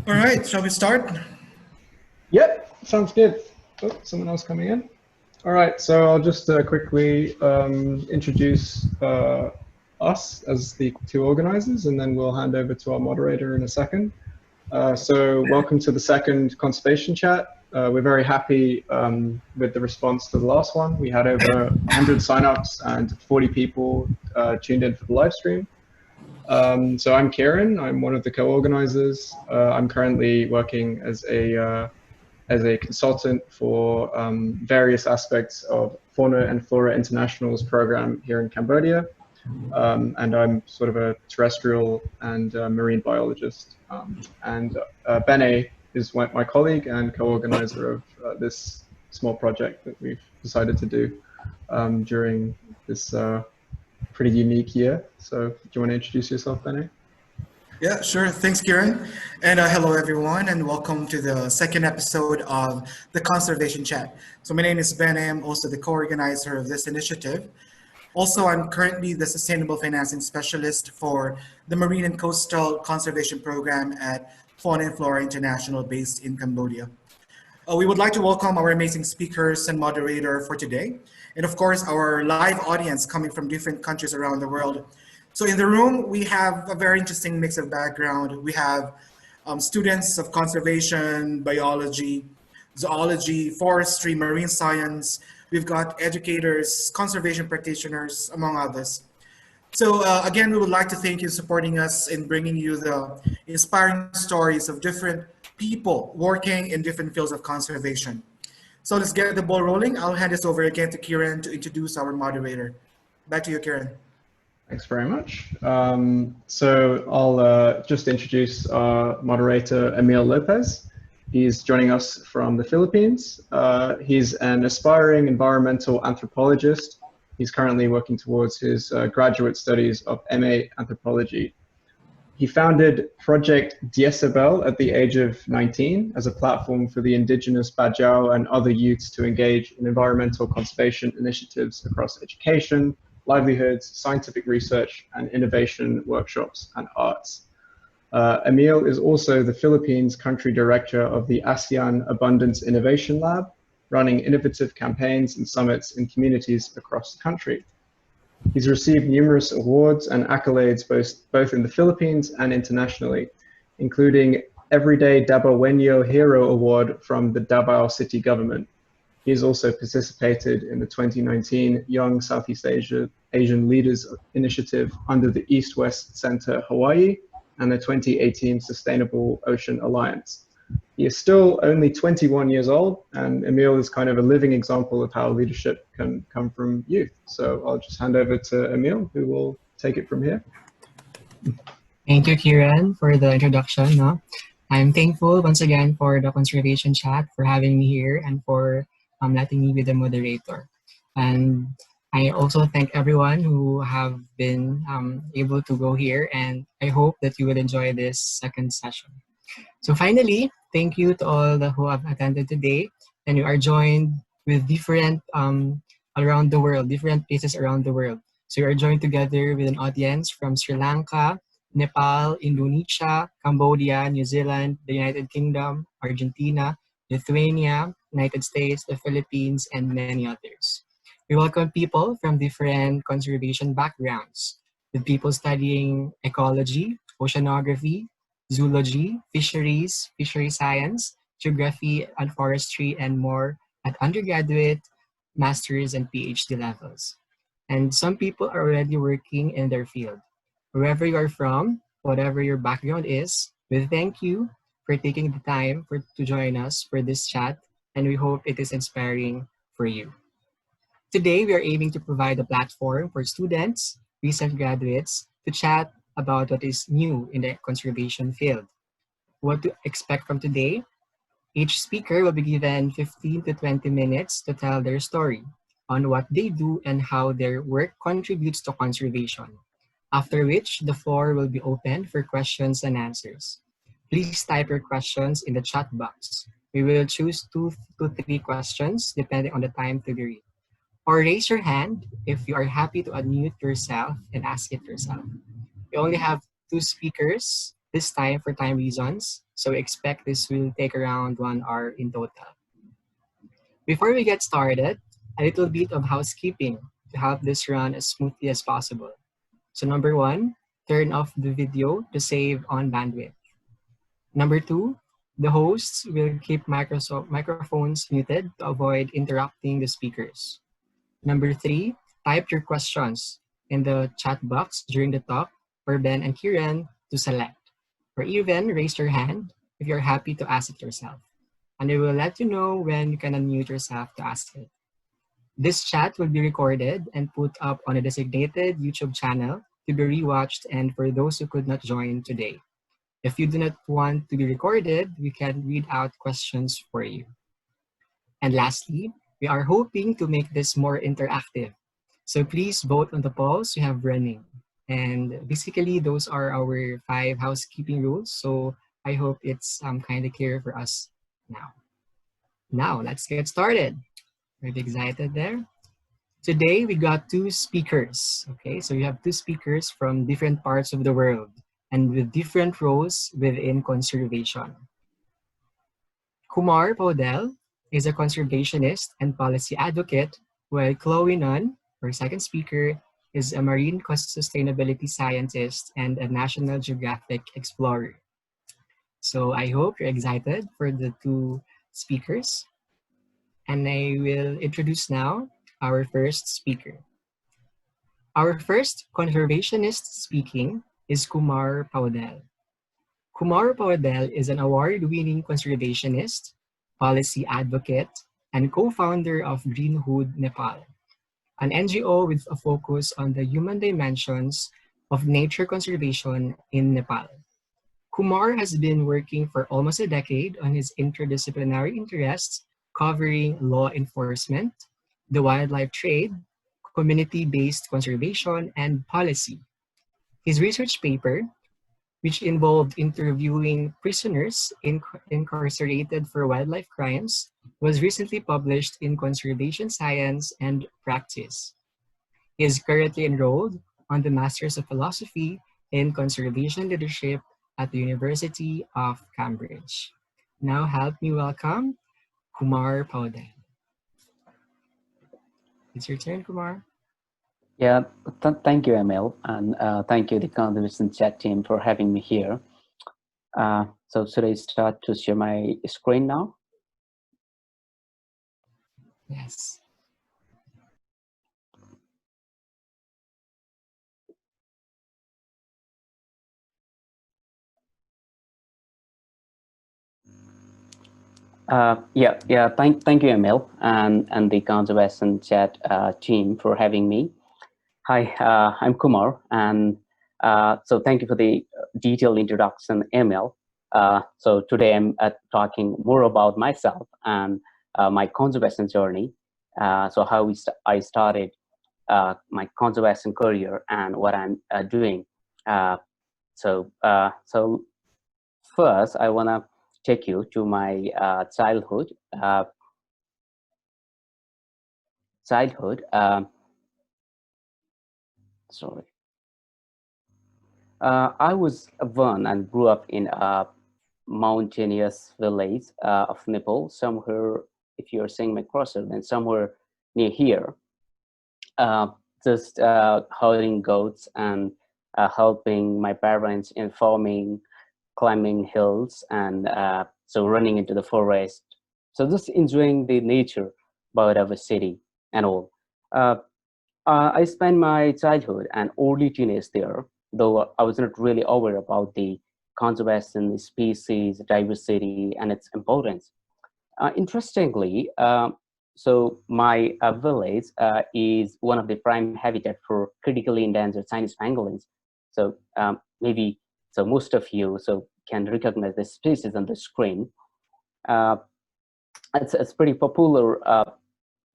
All right, shall we start? Yep, sounds good. Oh, someone else coming in. All right, so I'll just quickly introduce us as the two organizers, and then we'll hand over to our moderator in a second. So welcome to the second conservation chat. We're very happy with the response to the last one. We had over 100 signups and 40 people tuned in for the live stream. So I'm Kieran, I'm one of the co-organizers. I'm currently working as a consultant for various aspects of Fauna and Flora International's program here in Cambodia. And I'm sort of a terrestrial and marine biologist. Bene is my colleague and co-organizer of this small project that we've decided to do during this pretty unique year. So do you want to introduce yourself, Bene? Yeah, sure. Thanks, Kieran. And hello, everyone, and welcome to the second episode of the Conservation Chat. So my name is Ben. I'm also the co-organizer of this initiative. Also, I'm currently the Sustainable Financing Specialist for the Marine and Coastal Conservation Program at Fauna and Flora International based in Cambodia. We would like to welcome our amazing speakers and moderator for today. And of course, our live audience coming from different countries around the world. So in the room, we have a very interesting mix of background. We have students of conservation, biology, zoology, forestry, marine science. We've got educators, conservation practitioners, among others. So again, we would like to thank you for supporting us in bringing you the inspiring stories of different people working in different fields of conservation. So let's get the ball rolling. I'll hand this over again to Kieran to introduce our moderator. Back to you, Kieran. Thanks very much. So I'll just introduce our moderator, Emil Lopez. He's joining us from the Philippines. He's an aspiring environmental anthropologist. He's currently working towards his graduate studies of MA Anthropology. He founded Project Diesabel at the age of 19 as a platform for the indigenous Bajau and other youths to engage in environmental conservation initiatives across education, livelihoods, scientific research, and innovation workshops and arts. Emil is also the Philippines country director of the ASEAN Abundance Innovation Lab, running innovative campaigns and summits in communities across the country. He's received numerous awards and accolades both in the Philippines and internationally, including Everyday Dabawenyo Hero Award from the Davao City government. He has also participated in the 2019 Young Southeast Asian Leaders Initiative under the East-West Center Hawaii and the 2018 Sustainable Ocean Alliance. He is still only 21 years old, and Emil is kind of a living example of how leadership can come from youth. So I'll just hand over to Emil, who will take it from here. Thank you, Kieran, for the introduction. No? I'm thankful once again for the Conservation Chat for having me here and for letting me be the moderator. And I also thank everyone who have been able to go here, and I hope that you will enjoy this second session. So finally, thank you to all who have attended today, and we are joined with different around the world, different places around the world. So we are joined together with an audience from Sri Lanka, Nepal, Indonesia, Cambodia, New Zealand, the United Kingdom, Argentina, Lithuania, United States, the Philippines, and many others. We welcome people from different conservation backgrounds, with people studying ecology, oceanography, zoology, fisheries, fishery science, geography and forestry, and more at undergraduate, master's, and PhD levels. And some people are already working in their field. Wherever you are from, whatever your background is, we thank you for taking the time to join us for this chat, and we hope it is inspiring for you. Today, we are aiming to provide a platform for students, recent graduates, to chat about what is new in the conservation field. What to expect from today? Each speaker will be given 15 to 20 minutes to tell their story on what they do and how their work contributes to conservation, after which the floor will be open for questions and answers. Please type your questions in the chat box. We will choose 2 to 3 questions depending on the time to be read. Or raise your hand if you are happy to unmute yourself and ask it yourself. We only have 2 speakers this time for time reasons, So expect this will take around 1 hour in total. Before we get started, a little bit of housekeeping to help this run as smoothly as possible. So number 1, turn off the video to save on bandwidth. Number 2, the hosts will keep microphones muted to avoid interrupting the speakers. Number 3, type your questions in the chat box during the talk for Ben and Kieran to select, or even raise your hand if you're happy to ask it yourself. And I will let you know when you can unmute yourself to ask it. This chat will be recorded and put up on a designated YouTube channel to be rewatched and for those who could not join today. If you do not want to be recorded, we can read out questions for you. And lastly, we are hoping to make this more interactive. So please vote on the polls we have running. And basically, those are our 5 housekeeping rules. So I hope it's kind of clear for us now. Now, let's get started. Are you excited there? Today, we got 2 speakers. Okay, so we have 2 speakers from different parts of the world and with different roles within conservation. Kumar Paudel is a conservationist and policy advocate, while Chloe Nunn, our second speaker, is a marine sustainability scientist and a National Geographic Explorer. So I hope you're excited for the 2 speakers. And I will introduce now our first speaker. Our first conservationist speaking is Kumar Paudel. Kumar Paudel is an award-winning conservationist, policy advocate, and co-founder of Greenhood Nepal, an NGO with a focus on the human dimensions of nature conservation in Nepal. Kumar has been working for almost a decade on his interdisciplinary interests covering law enforcement, the wildlife trade, community-based conservation, and policy. His research paper, which involved interviewing prisoners incarcerated for wildlife crimes, was recently published in Conservation Science and Practice. He is currently enrolled on the Masters of Philosophy in Conservation Leadership at the University of Cambridge. Now help me welcome Kumar Paudel. It's your turn, Kumar. Yeah, thank you, Emil, and thank you, the Conservation Chat team, for having me here. So should I start to share my screen now? Yes. Yeah. Thank you, Emil, and the Conservation Chat team for having me. Hi, I'm Kumar, and so thank you for the detailed introduction, Emil. So today I'm talking more about myself and my conservation journey. So how I started my conservation career and what I'm doing. So first, I want to take you to my childhood. Sorry. I was born and grew up in a mountainous village of Nepal, somewhere, if you're seeing my cursor, then somewhere near here. Just herding goats and helping my parents in farming, climbing hills, and so running into the forest. So just enjoying the nature out of a city and all. I spent my childhood and early teenage there, though I was not really aware about the conservation, species, diversity, and its importance. Interestingly, so my village is one of the prime habitat for critically endangered Chinese pangolins. So maybe so most of you can recognize the species on the screen. It's pretty popular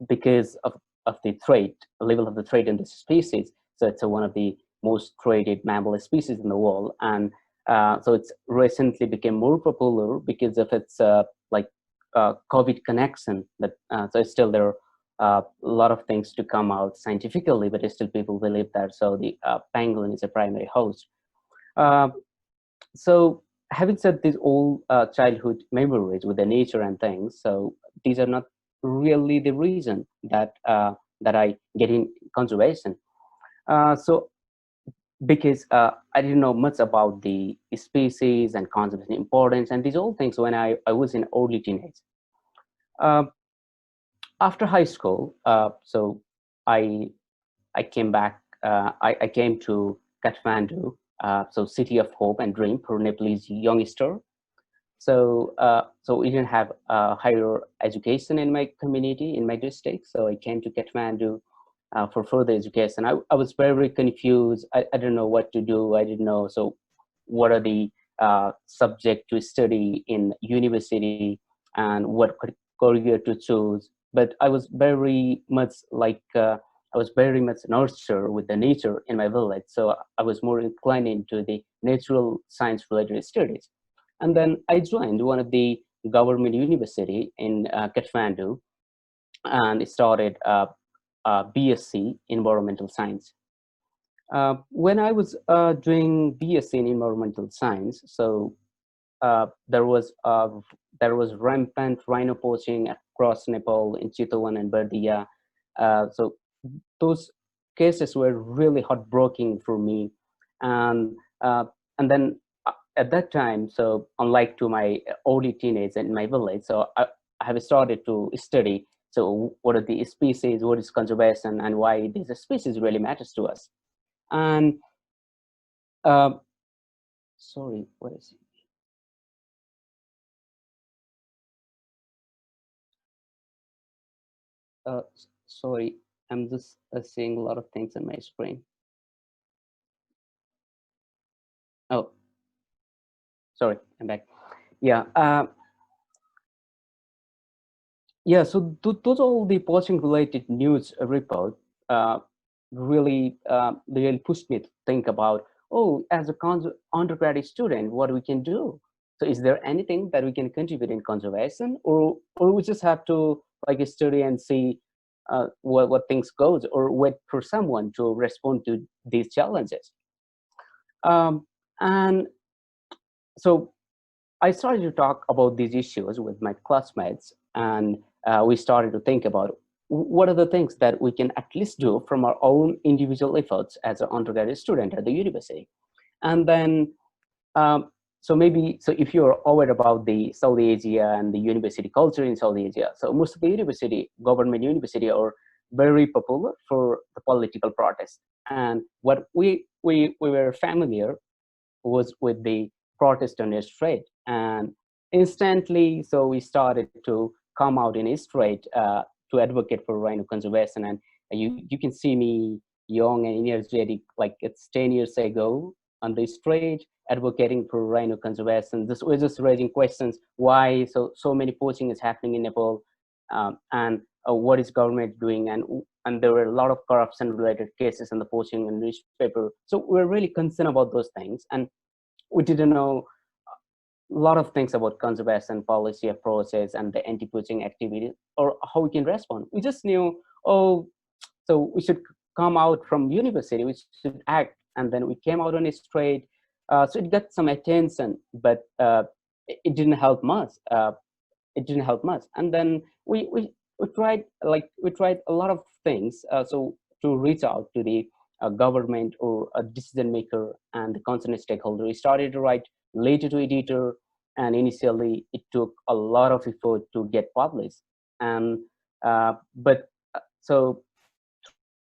because of the threat, level of the threat in this species. So it's one of the most traded mammal species in the world, and so it's recently became more popular because of its COVID connection. But so still there are a lot of things to come out scientifically, but still people believe that. So the pangolin is a primary host. So having said these all childhood memories with the nature and things, so these are not really the reason that that I get in conservation. So because I didn't know much about the species and conservation importance and these all things when I was in early teenage. Uh, After high school, so I I came back. I came to Kathmandu, so city of hope and dream for Nepalese youngster. So we didn't have higher education in my community, in my district. So I came to Kathmandu for further education. I was very confused. I didn't know what to do. I didn't know. So what are the subject to study in university and what career to choose. But I was very much like, I was very much nurtured with the nature in my village. So I was more inclined into the natural science related studies. And then I joined one of the government university in Kathmandu and started BSc Environmental Science. When I was doing BSc in Environmental Science, so there was rampant rhino poaching across Nepal in Chitwan and Bardia. So those cases were really heartbreaking for me, and and then at that time, so unlike to my early teenage in my village, so I have started to study. So what are the species, what is conservation, and why these species really matters to us. And uh, sorry, what is it? Sorry, I'm just seeing a lot of things on my screen. Oh, sorry, I'm back. Yeah, yeah. So those all the poaching related news report uh, really really pushed me to think about, oh, as a undergraduate student, what we can do. So is there anything that we can contribute in conservation, or we just have to like study and see what things goes, or wait for someone to respond to these challenges? Um, and so I started to talk about these issues with my classmates, and we started to think about what are the things that we can at least do from our own individual efforts as an undergraduate student at the university. And then, um, so maybe, so if you're aware about the Saudi Asia and the university culture in Saudi Asia, so most of the university, government university, are very popular for the political protest. And what we were familiar was with the protest on the street, and instantly so we started to come out in a street to advocate for rhino conservation. And you can see me young and energetic like it's 10 years ago on the street advocating for rhino conservation. This was just raising questions why so many poaching is happening in Nepal, and what is government doing, and there were a lot of corruption related cases in the poaching and newspaper. So we're really concerned about those things, and we didn't know a lot of things about conservation policy approaches and the anti-poaching activity or how we can respond. We just knew, oh, so we should come out from university, we should act, and then we came out on a straight. So it got some attention, but it didn't help much. It didn't help much. And then we tried, like we tried a lot of things. So to reach out to the government or a decision maker and the concerned stakeholder, we started to write letter to editor, and initially it took a lot of effort to get published. And but so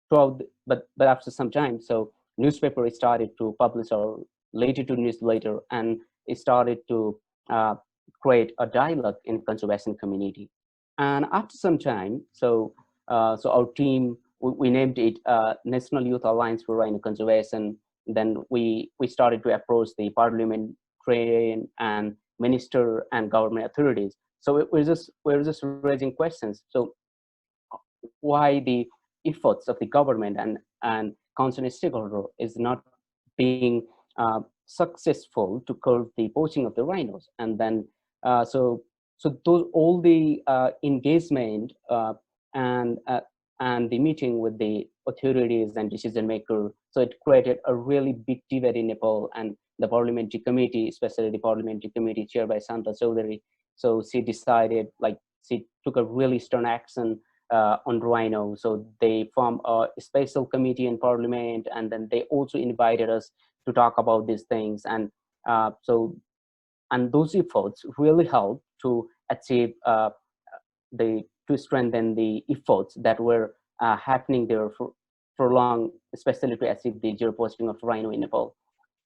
throughout, but after some time, so newspaper started to publish our letter to newsletter, and it started to uh, create a dialogue in conservation community. And after some time, so our team, we named it National Youth Alliance for Rhino Conservation. Then we started to approach the parliamentarian and minister and government authorities. So we're just raising questions. So why the efforts of the government and concerned stakeholder is not being successful to curb the poaching of the rhinos. And then so those all the engagement and and the meeting with the authorities and decision maker, so it created a really big debate in Nepal, and the parliamentary committee, especially the parliamentary committee chaired by Santa Chaudhary. So she decided, like, she took a really stern action on rhino. So they formed a special committee in parliament, and then they also invited us to talk about these things. And and those efforts really helped to achieve to strengthen the efforts that were happening there for long, especially to achieve the zero posting of rhino in Nepal.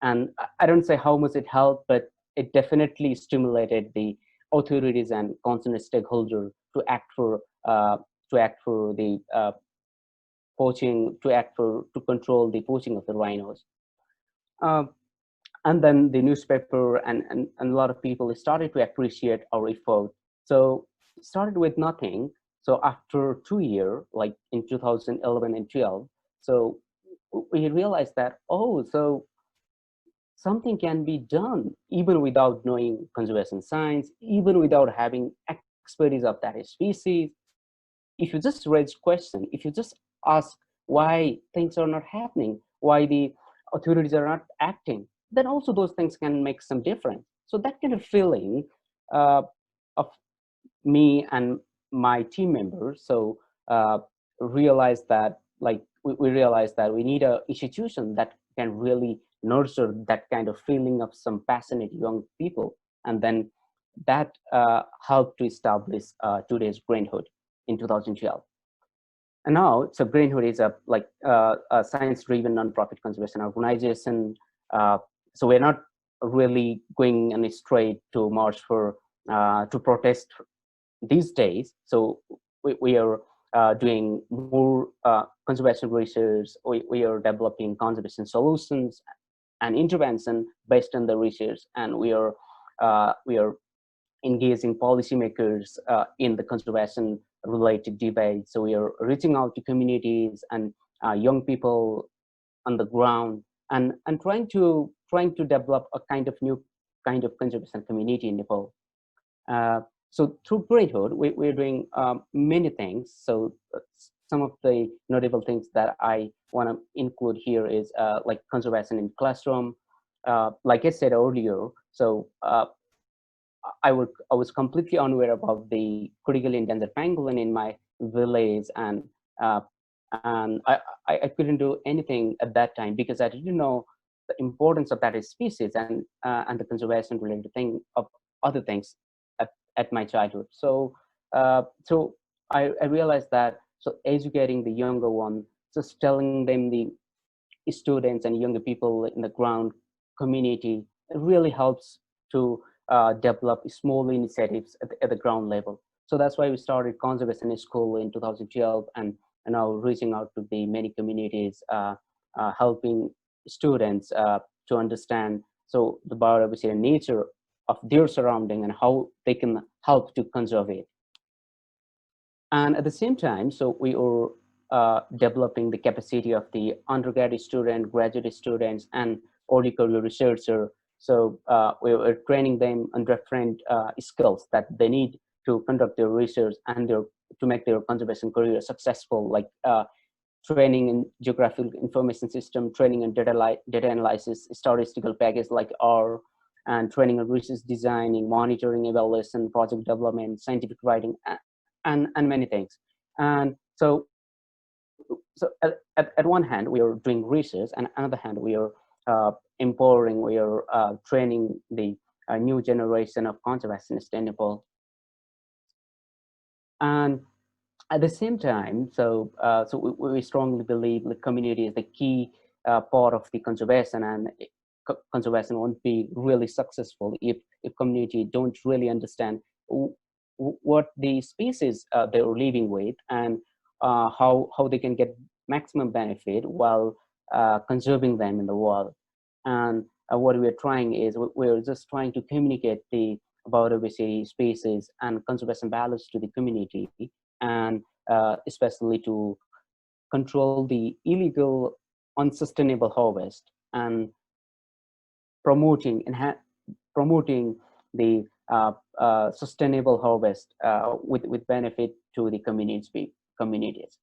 And I don't say how much it helped, but it definitely stimulated the authorities and concerned stakeholders to act for the poaching, to control the poaching of the rhinos. And then the newspaper and a lot of people started to appreciate our effort. So it started with nothing. So after 2 years, like in 2011 and 12, so we realized that, oh, so something can be done even without knowing conservation science, even without having expertise of that species. If you just raise question, if you just ask why things are not happening, why the authorities are not acting, then also those things can make some difference. So that kind of feeling of me and my team members, so realized that, like, we realized that we need an institution that can really nurture that kind of feeling of some passionate young people. And then that helped to establish today's Greenhood in 2012. And now, so Greenhood is a science-driven nonprofit conservation organization. So we're not really going on a straight to march for to protest these days. So we are doing more conservation research. We are developing conservation solutions and intervention based on the research, and we are engaging policymakers in the conservation related debate. So we are reaching out to communities and young people on the ground, and trying to develop a kind of new kind of conservation community in Nepal. So through Greenhood, we're doing many things. So some of the notable things that I want to include here is like conservation in classroom. Like I said earlier, so I was completely unaware about the critically endangered pangolin in my village, and I couldn't do anything at that time because I didn't know the importance of that species and the conservation related thing of other things at my childhood. So so I realized that, so educating the younger one, just telling them, the students and younger people in the ground community, it really helps to develop small initiatives at the ground level. So that's why we started conservation school in 2012, and now reaching out to the many communities, helping students to understand so the biodiversity and nature of their surrounding and how they can help to conserve it. And at the same time, so we are developing the capacity of the undergraduate student, graduate students, and early career researcher. So we are training them on different skills that they need to conduct their research and to make their conservation career successful, like training in geographic information system, training in data analysis, statistical package like R, and training in research designing, monitoring, evaluation, project development, scientific writing, and many things. And so at one hand, we are doing research, and on the other hand, we are empowering, we are training the new generation of conservationists in Nepal. And at the same time, so we strongly believe the community is the key part of the conservation, and conservation won't be really successful if community don't really understand what the species they're living with, and how they can get maximum benefit while conserving them in the world. And what we're trying is, we're just trying to communicate the biodiversity, species, and conservation values to the community, and especially to control the illegal, unsustainable harvest, and promoting the sustainable harvest with benefit to the communities.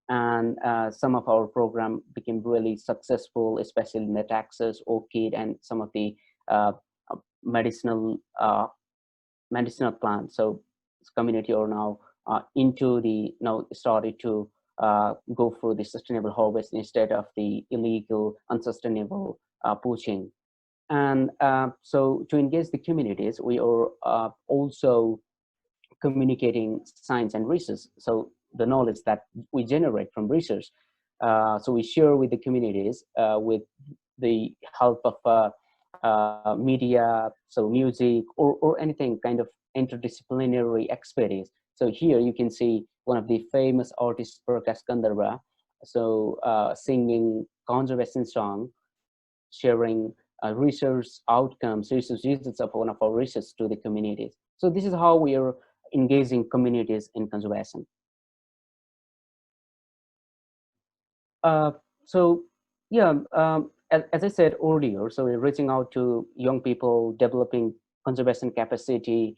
And some of our program became really successful, especially net access, orchid, and some of the medicinal medicinal plants. So this community are now into the started to go for the sustainable harvest instead of the illegal, unsustainable poaching. And so to engage the communities, we are also communicating science and research. So the knowledge that we generate from research, so we share with the communities with the help of media, so music, or anything kind of interdisciplinary expertise. So here you can see one of the famous artists, Prakash Gandharva, so singing conservation song, sharing research outcomes, research results of one of our research to the communities. So this is how we are engaging communities in conservation. So yeah, as I said earlier, so we're reaching out to young people, developing conservation capacity,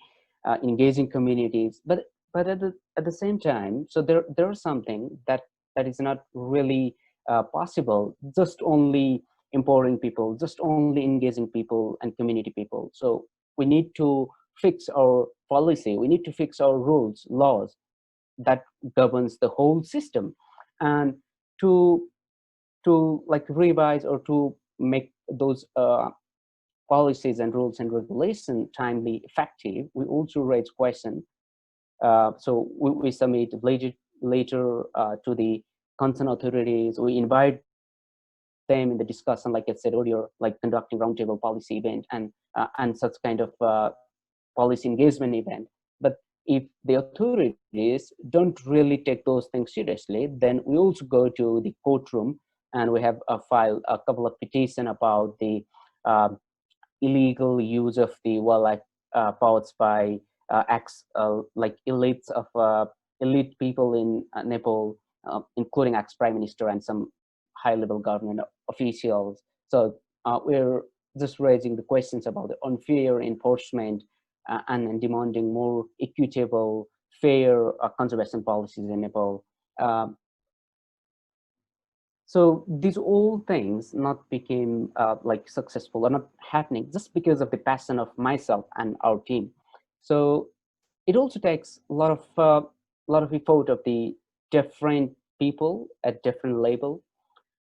engaging communities, but at the same time, so there's something that is not really possible just only empowering people, just only engaging people and community people. So we need to fix our policy, we need to fix our rules, laws that governs the whole system, and to like revise or to make those policies and rules and regulation timely effective. We also raise question. So we submit later to the concerned authorities. We invite them in the discussion, like I said earlier, like conducting roundtable policy event and such kind of policy engagement event. But if the authorities don't really take those things seriously, then we also go to the courtroom, and we have filed a couple of petitions about the illegal use of the wildlife powers by like elites of elite people in Nepal, including ex-prime minister and some high-level government officials. So we're just raising the questions about the unfair enforcement and demanding more equitable, fair conservation policies in Nepal. So these all things not became like successful or not happening just because of the passion of myself and our team. So it also takes a lot of effort of the different people at different level.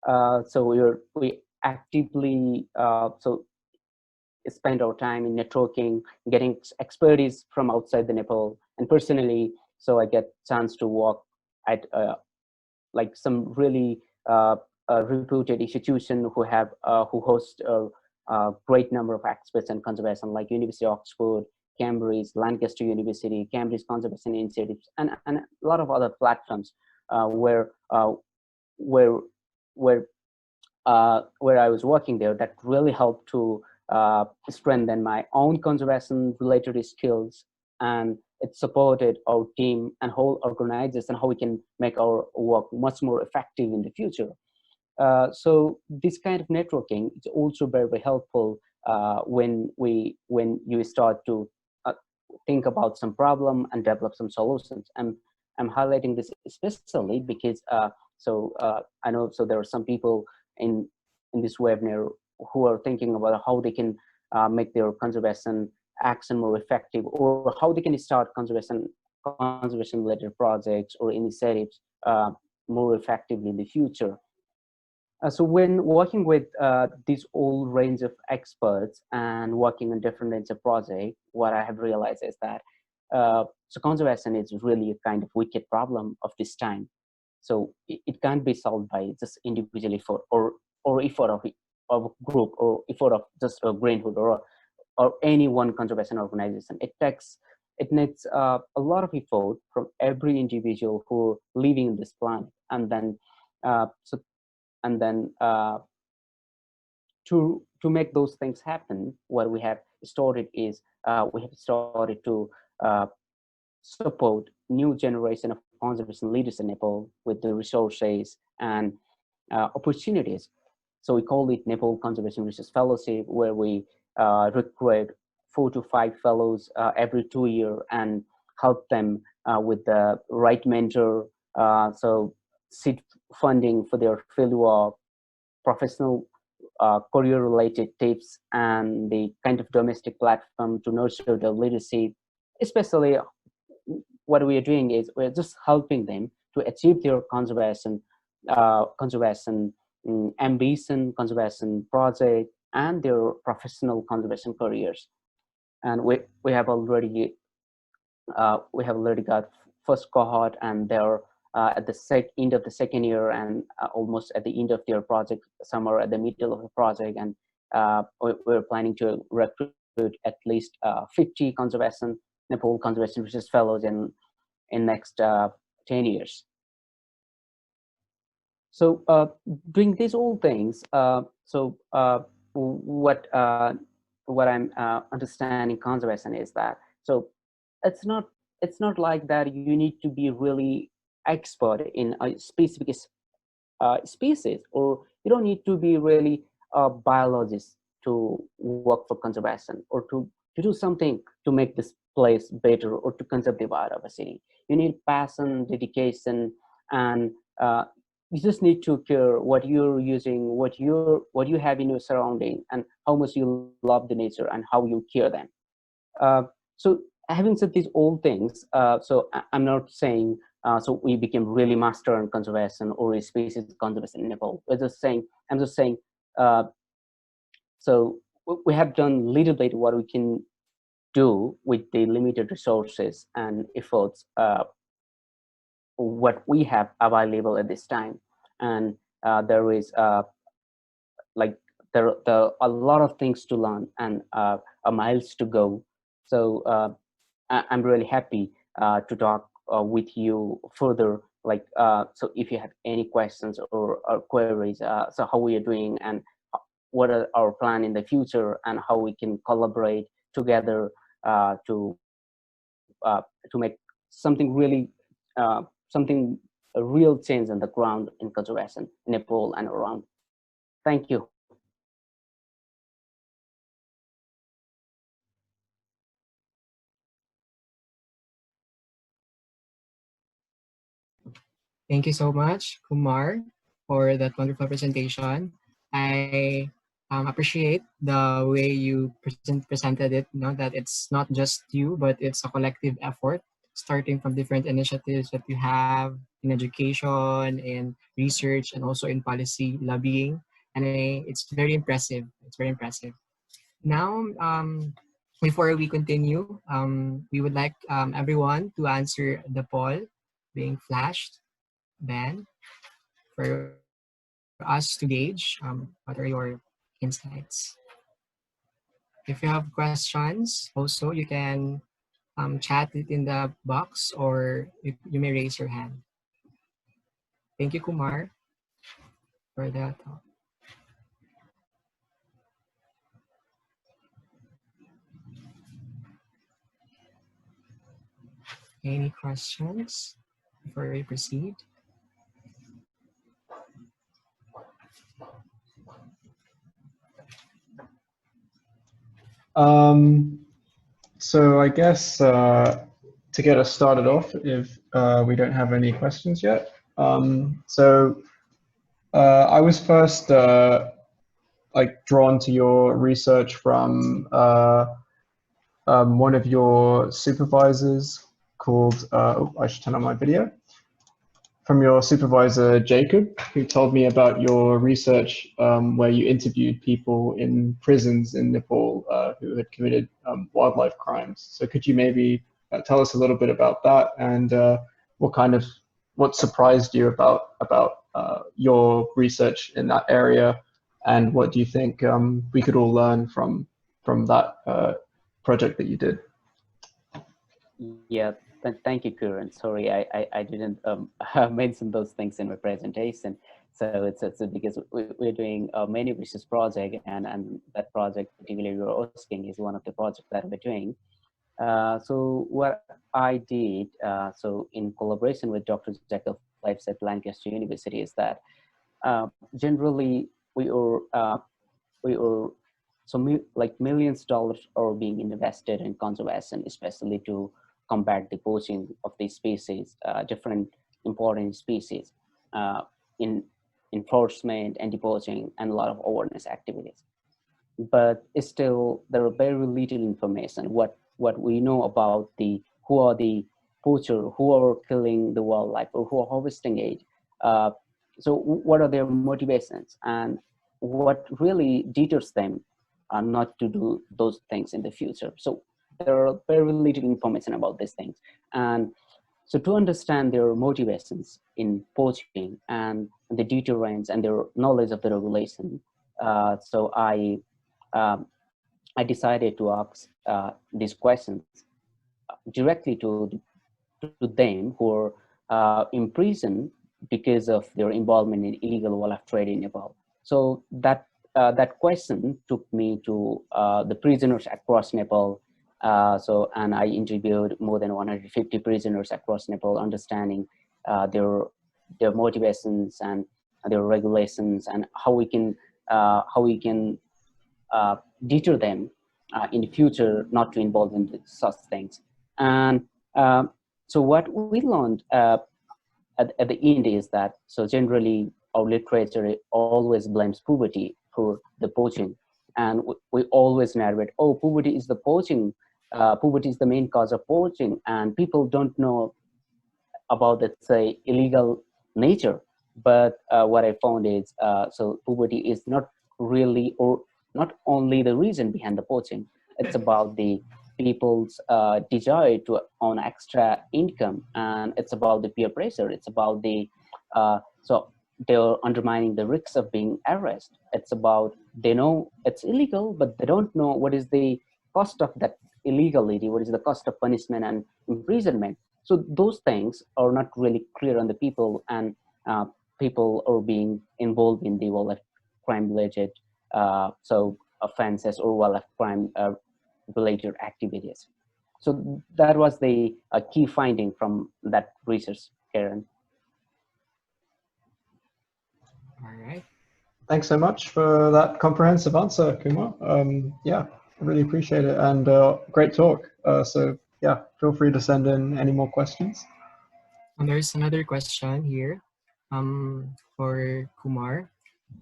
So we actively so spend our time in networking, getting expertise from outside the Nepal, and personally, so I get chance to work at like some really reputed institution who have who host a great number of experts in conservation, like University of Oxford, Cambridge, Lancaster University, Cambridge Conservation Initiatives, and a lot of other platforms where where where I was working there, that really helped to strengthen my own conservation related skills, and it supported our team and whole organizers and how we can make our work much more effective in the future. So this kind of networking is also very, very helpful when you start to think about some problem and develop some solutions. And I'm highlighting this especially because I know there are some people in this webinar who are thinking about how they can make their conservation action more effective, or how they can start conservation related projects or initiatives more effectively in the future. So when working with this whole range of experts and working on different range of projects, what I have realized is that so conservation is really a kind of wicked problem of this time. So it can't be solved by just individual effort or effort of a group, or effort of just a Greenhood or any one conservation organization. It needs a lot of effort from every individual who are living in this planet, and then to make those things happen, what we have started is we have started to support new generation of conservation leaders in Nepal with the resources and opportunities. So we call it Nepal Conservation Research Fellowship, where we recruit 4 to 5 fellows every 2 years and help them with the right mentor. So seed funding for their fieldwork, professional career-related tips, and the kind of domestic platform to nurture the leadership. Especially, what we are doing is we're just helping them to achieve their conservation ambition, conservation project, and their professional conservation careers. And we have already got first cohort, and they're at the end of the second year, and almost at the end of their project, some are at the middle of the project, and we're planning to recruit at least 50 Nepal conservation research fellows in next 10 years. So doing these all things, what I'm understanding conservation is that, so it's not like that you need to be really expert in a specific species, or you don't need to be really a biologist to work for conservation, or to do something to make this place better, or to conserve the biodiversity. You need passion, dedication, and you just need to care what you're using, what you have in your surrounding, and how much you love the nature and how you care them. So having said these all things, so I'm not saying so we became really master in conservation or a species conservation in Nepal. I'm just saying so we have done little bit what we can do with the limited resources and efforts what we have available at this time. And there is like there are a lot of things to learn, and a miles to go. So I'm really happy to talk with you further. Like, so if you have any questions or queries, so how we are doing, and what are our plan in the future, and how we can collaborate together to make something really a real change on the ground in conservation in Nepal and around. Thank you. Thank you so much, Kumar, for that wonderful presentation. I appreciate the way you presented it, that it's not just you, but it's a collective effort, starting from different initiatives that you have in education, in research, and also in policy lobbying. And it's very impressive. It's very impressive. Now, before we continue, we would like everyone to answer the poll being flashed, Ben, for us to gauge what are your insights. If you have questions, also you can chat it in the box, or you may raise your hand. Thank you, Kumar, for that talk. Any questions before we proceed? So I guess to get us started off, if we don't have any questions yet. So I was first drawn to your research from one of your supervisors called, I should turn on my video, from your supervisor, Jacob, who told me about your research where you interviewed people in prisons in Nepal who had committed wildlife crimes. So could you maybe tell us a little bit about that, and what surprised you about your research in that area, and what do you think we could all learn from that project that you did? Yeah, thank you, Kiran. Sorry, I didn't mention those things in my presentation. So it's because we're doing many research projects, and that project particularly you're asking is one of the projects that we're doing. So what I did, so in collaboration with Dr. Jacob Phillips at Lancaster University, is that generally like millions of dollars are being invested in conservation, especially to combat the poaching of these species, different important species. in enforcement, anti-poaching, and a lot of awareness activities. But still, there are very little information. What we know about who are the poacher, who are killing the wildlife, or who are harvesting it. So what are their motivations, and what really deters them not to do those things in the future? So there are very little information about these things. And so to understand their motivations in poaching and the deterrence and their knowledge of the regulation, so I decided to ask these questions directly to them who are imprisoned because of their involvement in illegal wildlife trade in Nepal. So that question took me to the prisoners across Nepal. And I interviewed more than 150 prisoners across Nepal, understanding their motivations and their regulations, and how we can deter them in the future not to involve in such things. And so what we learned at the end is that, so generally our literature always blames poverty for the poaching, and we always narrate, oh, poverty is the poaching, poverty is the main cause of poaching, and people don't know about, let's say, illegal nature. But what I found is, so poverty is not really, or not only the reason behind the poaching. It's about the people's desire to earn extra income, and it's about the peer pressure. It's about the so they're undermining the risks of being arrested. It's about, they know it's illegal, but they don't know what is the cost of that illegality, what is the cost of punishment and imprisonment. So those things are not really clear on the people, and people are being involved in the wildlife crime related so offenses or wildlife crime related activities. So that was the key finding from that research, Karen. All right. Thanks so much for that comprehensive answer, Kumar. Yeah, I really appreciate it, and great talk. So yeah, feel free to send in any more questions. And there's another question here for Kumar.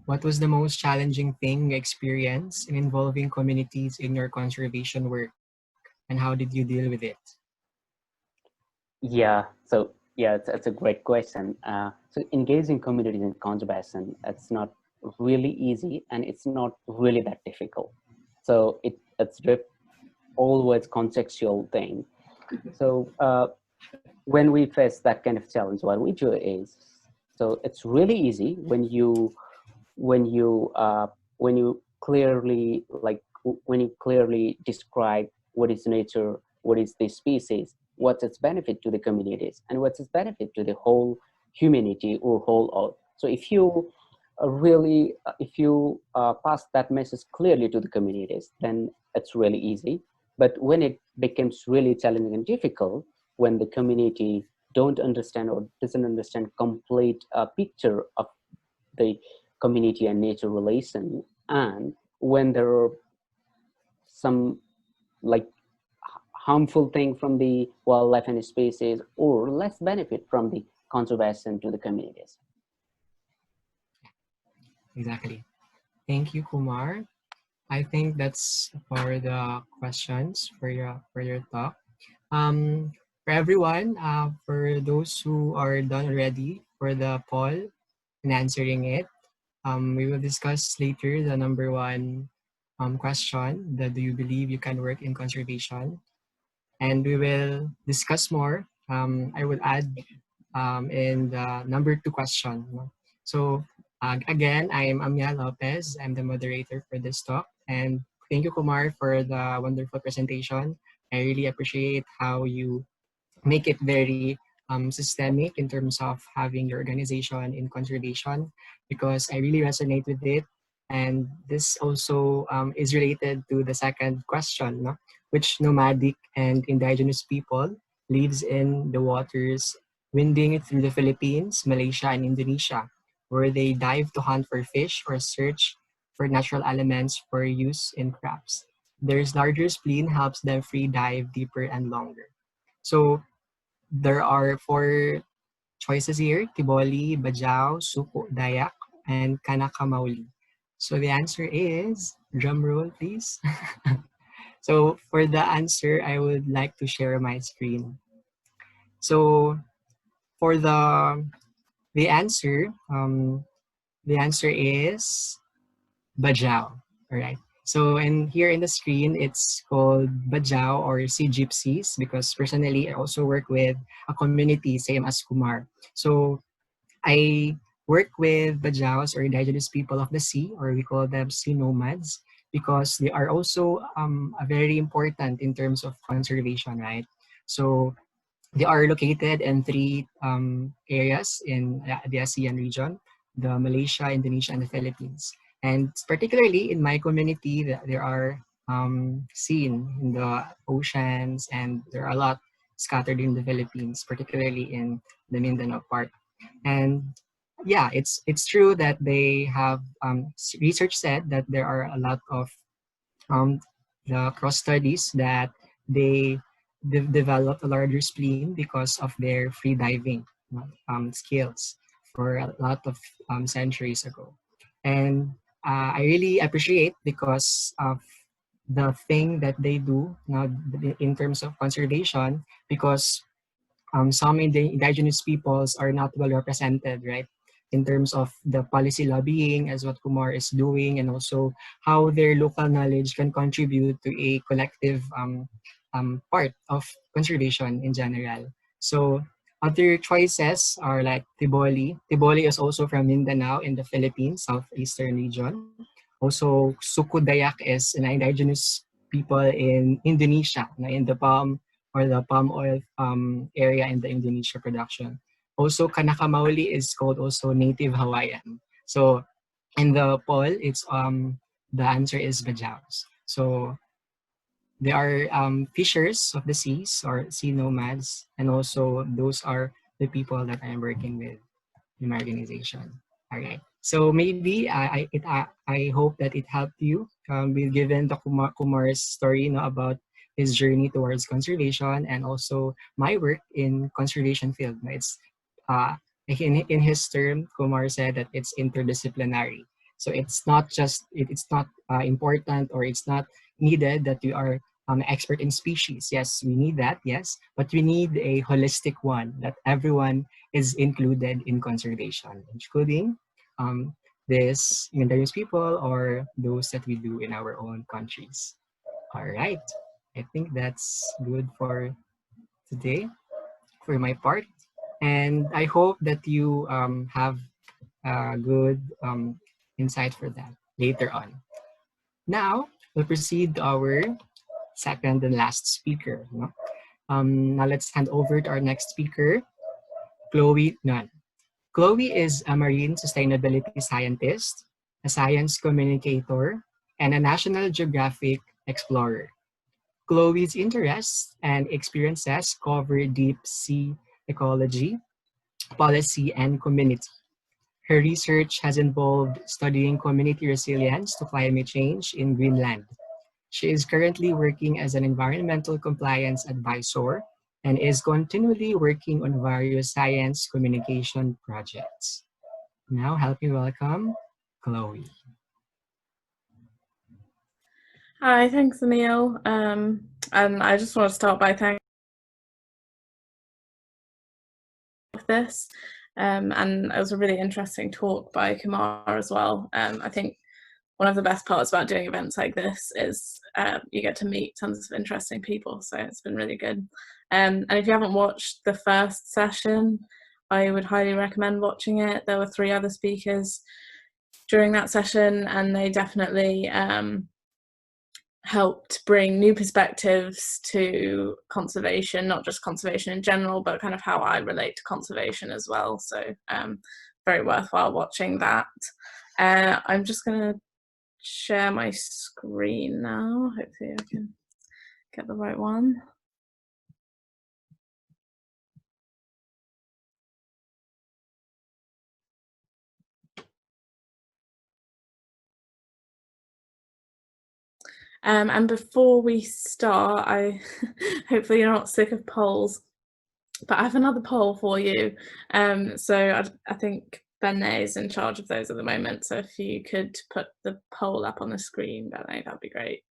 What was the most challenging thing you experienced in involving communities in your conservation work, and how did you deal with it? Yeah, so yeah, it's a great question. So engaging communities in conservation, it's not really easy, and it's not really that difficult. So it's always contextual thing. So when we face that kind of challenge, what we do is, so it's really easy when you clearly, like when you clearly describe what is nature, what is the species, what's its benefit to the communities, and what's its benefit to the whole humanity or whole earth. So if you pass that message clearly to the communities, then it's really easy. But when it becomes really challenging and difficult, when the community don't understand or doesn't understand complete picture of the community and nature relation, and when there are some like harmful thing from the wildlife and species, or less benefit from the conservation to the communities. Exactly. Thank you, Kumar. I think that's for the questions for your talk. For everyone, for those who are done already for the poll and answering it, we will discuss later the number one question, that do you believe you can work in conservation? And we will discuss more. I will add in the number two question. So again, I am Amya Lopez. I'm the moderator for this talk. And thank you, Kumar, for the wonderful presentation. I really appreciate how you make it very systemic in terms of having your organization in conservation, because I really resonate with it. And this also is related to the second question, no? Which nomadic and indigenous people lives in the waters winding through the Philippines, Malaysia, and Indonesia, where they dive to hunt for fish or search for natural elements for use in crafts. Their larger spleen helps them free dive deeper and longer. So there are four choices here: Tiboli, Bajau, Suko, Dayak, and Kanakamauli. So the answer is, drum roll please. So for the answer, I would like to share my screen. So for the answer, the answer is Bajau. All right. So and here in the screen, it's called Bajau or Sea Gypsies, because personally I also work with a community same as Kumar. So I work with Bajaus or indigenous people of the sea, or we call them sea nomads, because they are also very important in terms of conservation, right? So they are located in three areas in the ASEAN region: the Malaysia, Indonesia, and the Philippines. And particularly in my community, there are seen in the oceans, and there are a lot scattered in the Philippines, particularly in the Mindanao part. And yeah, it's true that they have research said that there are a lot of um, the cross studies that they developed a larger spleen because of their free diving skills for a lot of centuries ago. And I really appreciate because of the thing that they do now in terms of conservation, because some indigenous peoples are not well represented, right? In terms of the policy lobbying, as what Kumar is doing, and also how their local knowledge can contribute to a collective part of conservation in general. So other choices are like Tiboli. Tiboli is also from Mindanao in the Philippines, southeastern region. Also, Suku Dayak is an indigenous people in Indonesia, in the palm or the palm oil area in the Indonesia production. Also, Kanakamauli is called also Native Hawaiian. So in the poll, it's the answer is Bajaus. So they are fishers of the seas or sea nomads, and also those are the people that I am working with in my organization. All right. So maybe I hope that it helped you. We've given the Kumar's story, about his journey towards conservation, and also my work in conservation field. It's in his term, Kumar said that it's interdisciplinary. So it's not just it's not important, or it's not needed that you are expert in species. Yes, we need that. Yes, but we need a holistic one that everyone is included in conservation, including this indigenous people or those that we do in our own countries. All right, I think that's good for today for my part, and I hope that you have a good insight for that later on. Now we'll proceed to our second and last speaker. Now let's hand over to our next speaker, Chloe Nunn. Chloe is a marine sustainability scientist, a science communicator, and a National Geographic Explorer. Chloe's interests and experiences cover deep sea ecology, policy, and community. Her research has involved studying community resilience to climate change in Greenland. She is currently working as an environmental compliance advisor and is continually working on various science communication projects. Now, help me welcome Chloe. Hi, thanks, Emil. And I just want to start by thanking this. And it was a really interesting talk by Kumar as well. I think one of the best parts about doing events like this is you get to meet tons of interesting people, so it's been really good. And if you haven't watched the first session, I would highly recommend watching it. There were 3 other speakers during that session, and they definitely helped bring new perspectives to conservation, not just conservation in general, but kind of how I relate to conservation as well. So very worthwhile watching that. I'm just going to share my screen now. Hopefully I can get the right one. And before we start, hopefully you're not sick of polls. But I have another poll for you. So I think Benne is in charge of those at the moment. So if you could put the poll up on the screen, Benne, that'd be great.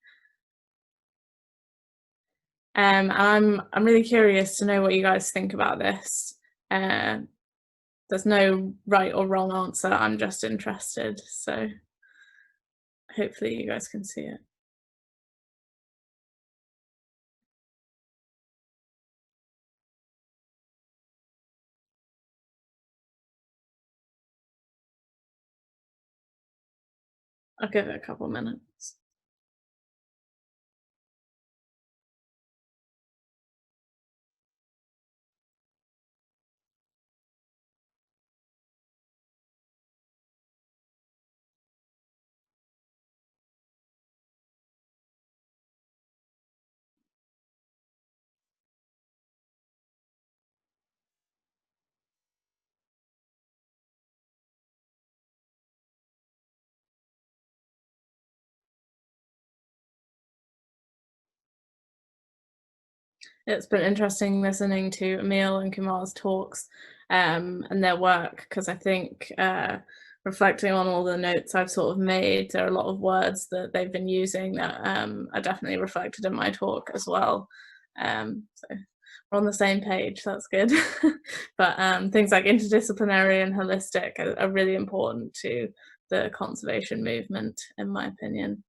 I'm really curious to know what you guys think about this. There's no right or wrong answer. I'm just interested. So hopefully you guys can see it. I'll give it a couple minutes. It's been interesting listening to Emil and Kumar's talks and their work, because I think reflecting on all the notes I've sort of made, there are a lot of words that they've been using that are definitely reflected in my talk as well. So we're on the same page, that's good. But things like interdisciplinary and holistic are really important to the conservation movement, in my opinion.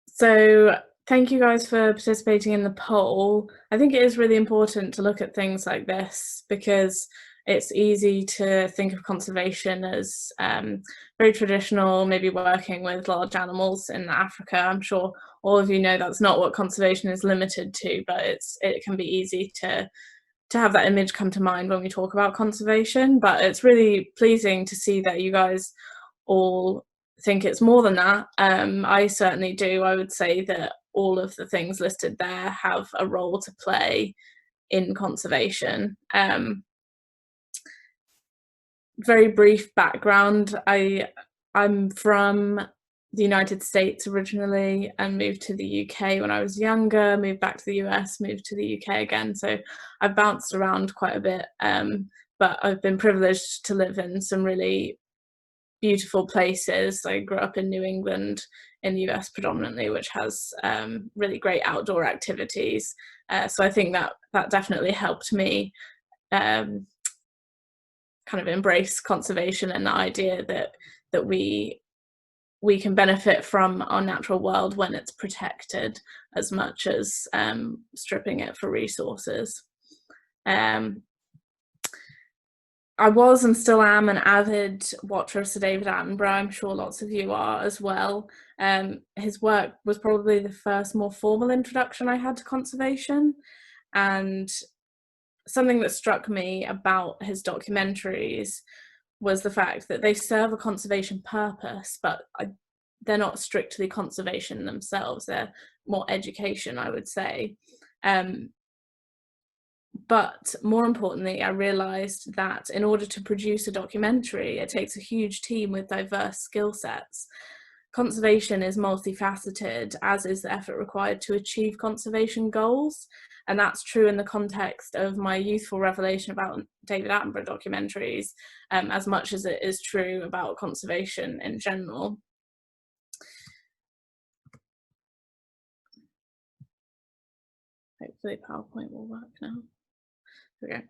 So thank you guys for participating in the poll. I think it is really important to look at things like this, because it's easy to think of conservation as very traditional, maybe working with large animals in Africa. I'm sure all of you know that's not what conservation is limited to, but it can be easy to have that image come to mind when we talk about conservation. But it's really pleasing to see that you guys all think it's more than that. I certainly do. I would say that all of the things listed there have a role to play in conservation. Very brief background. I'm from the United States originally and moved to the UK when I was younger, moved back to the US, moved to the UK again. So I've bounced around quite a bit, but I've been privileged to live in some really beautiful places. I grew up in New England in the US predominantly, which has really great outdoor activities. So I think that definitely helped me kind of embrace conservation and the idea that we can benefit from our natural world when it's protected, as much as stripping it for resources. I was and still am an avid watcher of Sir David Attenborough. I'm sure lots of you are as well. His work was probably the first more formal introduction I had to conservation, and something that struck me about his documentaries was the fact that they serve a conservation purpose, but they're not strictly conservation themselves. They're more education, I would say. But more importantly, I realised that in order to produce a documentary, it takes a huge team with diverse skill sets. Conservation is multifaceted, as is the effort required to achieve conservation goals. And that's true in the context of my youthful revelation about David Attenborough documentaries, as much as it is true about conservation in general. Hopefully PowerPoint will work now. Okay.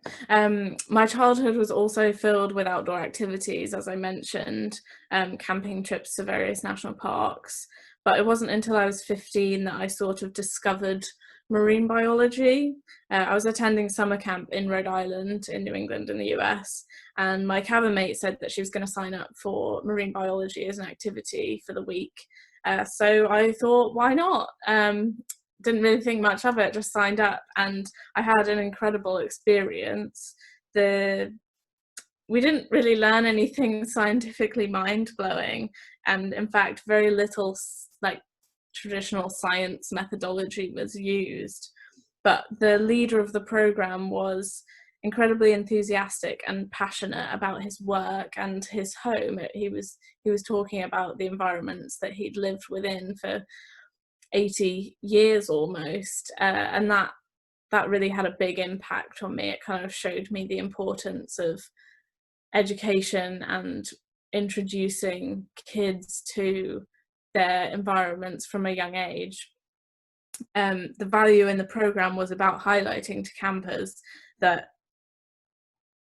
My childhood was also filled with outdoor activities, as I mentioned, camping trips to various national parks. But it wasn't until I was 15 that I sort of discovered marine biology. I was attending summer camp in Rhode Island in New England in the US, and my cabin mate said that she was going to sign up for marine biology as an activity for the week. So I thought, why not? Didn't really think much of it, just signed up, and I had an incredible experience. We didn't really learn anything scientifically mind-blowing, and in fact very little like traditional science methodology was used, but the leader of the program was incredibly enthusiastic and passionate about his work and his home. He was talking about the environments that he'd lived within for 80 years almost, and that that really had a big impact on me. It kind of showed me the importance of education and introducing kids to their environments from a young age. The value in the program was about highlighting to campers that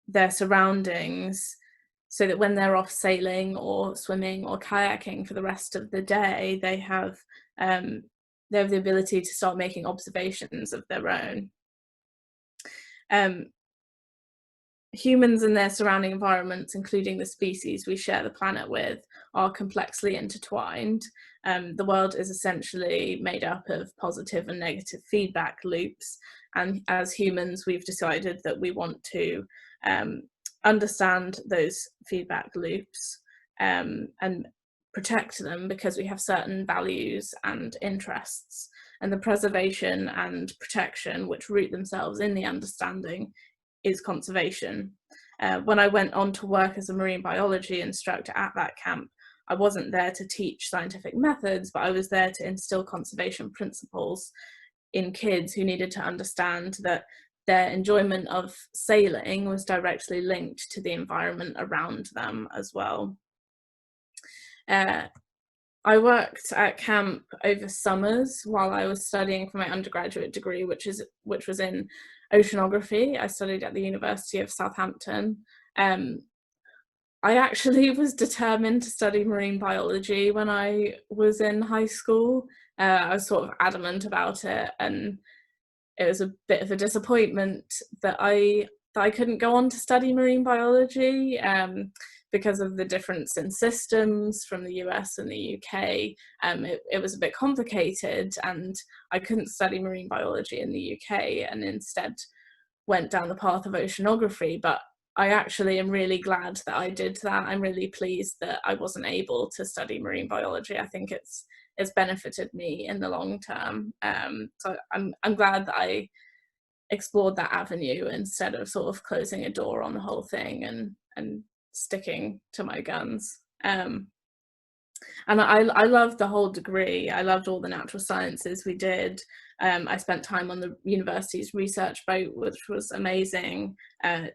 their surroundings, so that when they're off sailing or swimming or kayaking for the rest of the day, they have the ability to start making observations of their own. Humans and their surrounding environments, including the species we share the planet with, are complexly intertwined. The world is essentially made up of positive and negative feedback loops, and as humans we've decided that we want to understand those feedback loops and protect them, because we have certain values and interests, and the preservation and protection which root themselves in the understanding is conservation. When I went on to work as a marine biology instructor at that camp, I wasn't there to teach scientific methods, but I was there to instill conservation principles in kids who needed to understand that their enjoyment of sailing was directly linked to the environment around them as well. I worked at camp over summers while I was studying for my undergraduate degree, which was in oceanography. I studied at the University of Southampton. I actually was determined to study marine biology when I was in high school. I was sort of adamant about it, and it was a bit of a disappointment that I couldn't go on to study marine biology because of the difference in systems from the US and the UK. It was a bit complicated, and I couldn't study marine biology in the UK, and instead went down the path of oceanography. But I actually am really glad that I did that. I'm really pleased that I wasn't able to study marine biology. I think it's benefited me in the long term. So I'm glad that I explored that avenue instead of sort of closing a door on the whole thing and sticking to my guns. And I loved the whole degree. I loved all the natural sciences we did. I spent time on the university's research boat, which was amazing.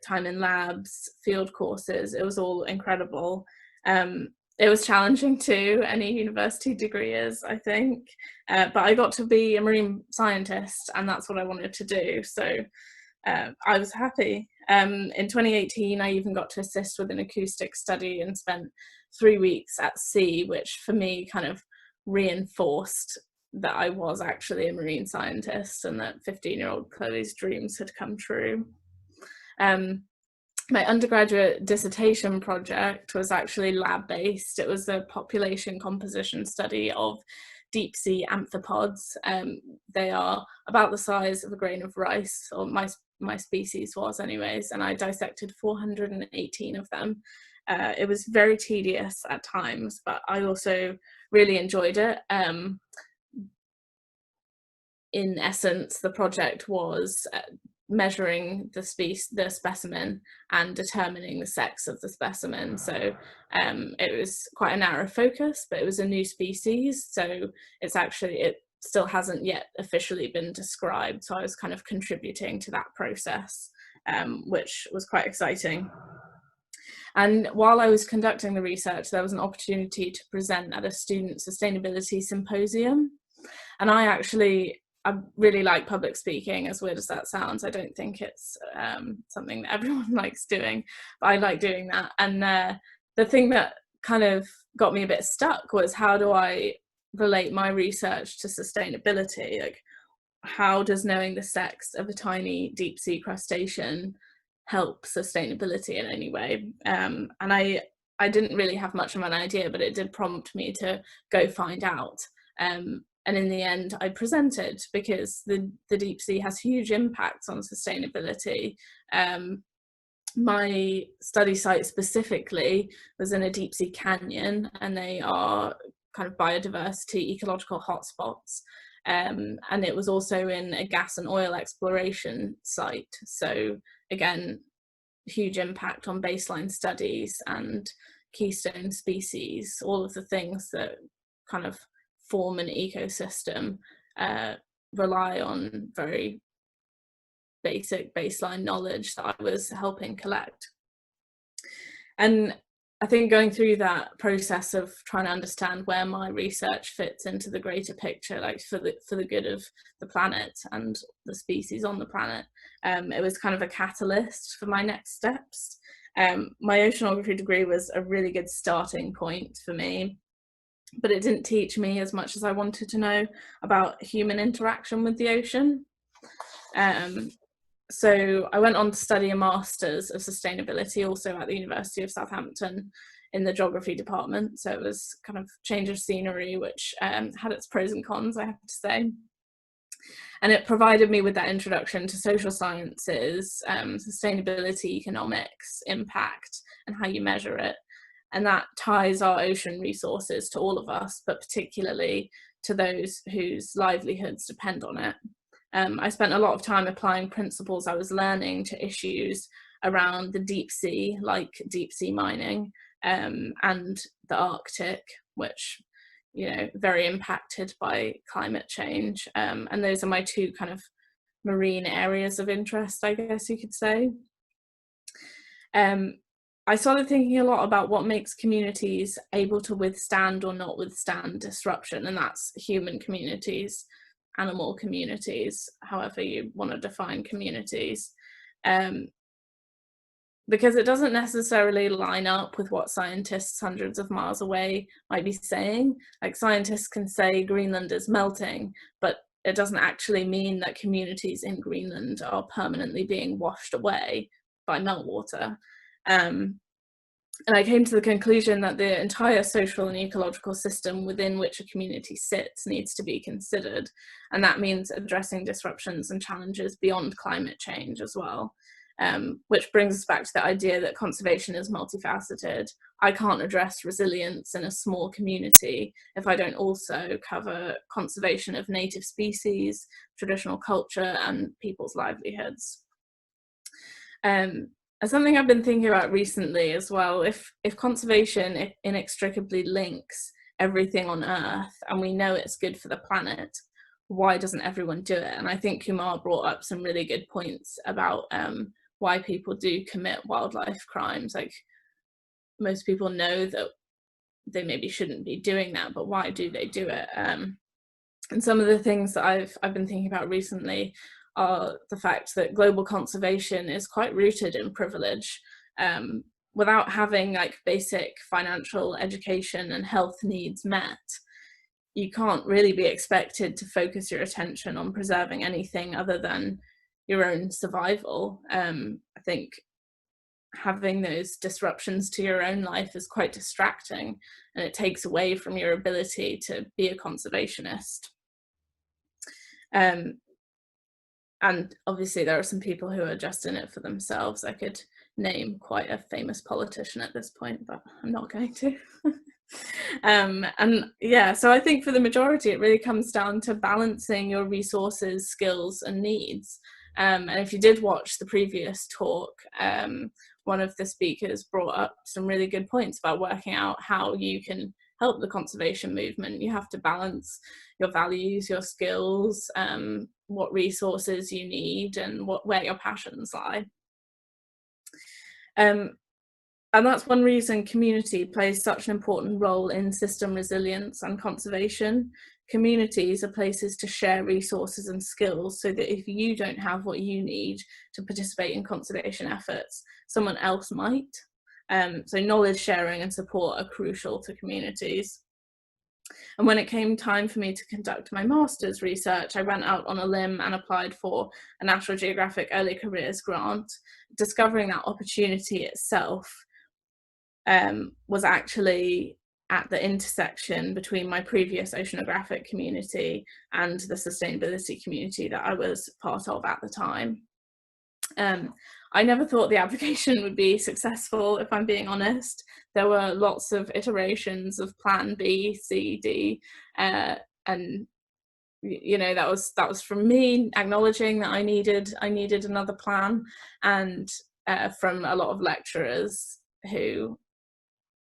Time in labs, field courses, it was all incredible. It was challenging too, any university degree is, I think. But I got to be a marine scientist, and that's what I wanted to do. So I was happy. In 2018, I even got to assist with an acoustic study and spent 3 weeks at sea, which for me kind of reinforced that I was actually a marine scientist and that 15-year-old Chloe's dreams had come true. My undergraduate dissertation project was actually lab-based. It was a population composition study of deep sea amphipods. They are about the size of a grain of rice, or my species was anyways, and I dissected 418 of them. It was very tedious at times, but I also really enjoyed it. In essence, the project was measuring the specimen and determining the sex of the specimen. So it was quite a narrow focus, but it was a new species, so it still hasn't yet officially been described. So I was kind of contributing to that process, which was quite exciting. And while I was conducting the research, there was an opportunity to present at a student sustainability symposium. And I really like public speaking, as weird as that sounds. I don't think it's something that everyone likes doing, but I like doing that. And the thing that kind of got me a bit stuck was, how do I relate my research to sustainability? Like, how does knowing the sex of a tiny deep sea crustacean help sustainability in any way? And I didn't really have much of an idea, but it did prompt me to go find out. And in the end, I presented, because the deep sea has huge impacts on sustainability. My study site specifically was in a deep sea canyon, and they are kind of biodiversity, ecological hotspots. And it was also in a gas and oil exploration site. So again, huge impact on baseline studies and keystone species, all of the things that kind of form an ecosystem rely on very basic baseline knowledge that I was helping collect. And I think going through that process of trying to understand where my research fits into the greater picture, like for the good of the planet and the species on the planet, it was kind of a catalyst for my next steps. My oceanography degree was a really good starting point for me, but it didn't teach me as much as I wanted to know about human interaction with the ocean. So I went on to study a Master's of Sustainability, also at the University of Southampton in the Geography department. So it was kind of change of scenery, which had its pros and cons, I have to say. And it provided me with that introduction to social sciences, sustainability, economics, impact, and how you measure it. And that ties our ocean resources to all of us, but particularly to those whose livelihoods depend on it. I spent a lot of time applying principles I was learning to issues around the deep sea, like deep sea mining, and the Arctic, which, you know, very impacted by climate change. And those are my two kind of marine areas of interest, I guess you could say. I started thinking a lot about what makes communities able to withstand or not withstand disruption, and that's human communities, animal communities, however you want to define communities, because it doesn't necessarily line up with what scientists hundreds of miles away might be saying. Like, scientists can say Greenland is melting, but it doesn't actually mean that communities in Greenland are permanently being washed away by meltwater. And I came to the conclusion that the entire social and ecological system within which a community sits needs to be considered. And that means addressing disruptions and challenges beyond climate change as well. Which brings us back to the idea that conservation is multifaceted. I can't address resilience in a small community if I don't also cover conservation of native species, traditional culture, and people's livelihoods. And something I've been thinking about recently as well, if conservation inextricably links everything on Earth and we know it's good for the planet, why doesn't everyone do it? And I think Kumar brought up some really good points about why people do commit wildlife crimes. Like, most people know that they maybe shouldn't be doing that, but why do they do it? And some of the things that I've been thinking about recently are the fact that global conservation is quite rooted in privilege. Without having like basic financial, education and health needs met, you can't really be expected to focus your attention on preserving anything other than your own survival. I think having those disruptions to your own life is quite distracting, and it takes away from your ability to be a conservationist. And obviously there are some people who are just in it for themselves. I could name quite a famous politician at this point, but I'm not going to. And yeah, so I think for the majority, it really comes down to balancing your resources, skills, and needs. And if you did watch the previous talk, one of the speakers brought up some really good points about working out how you can help the conservation movement. You have to balance your values, your skills, what resources you need, and where your passions lie. And that's one reason community plays such an important role in system resilience and conservation. Communities are places to share resources and skills so that if you don't have what you need to participate in conservation efforts, someone else might. So knowledge sharing and support are crucial to communities. And when it came time for me to conduct my master's research, I went out on a limb and applied for a National Geographic Early Careers grant. Discovering that opportunity itself was actually at the intersection between my previous oceanographic community and the sustainability community that I was part of at the time. I never thought the application would be successful, if I'm being honest. There were lots of iterations of plan B, C, D, and you know, that was from me acknowledging that I needed another plan, and from a lot of lecturers who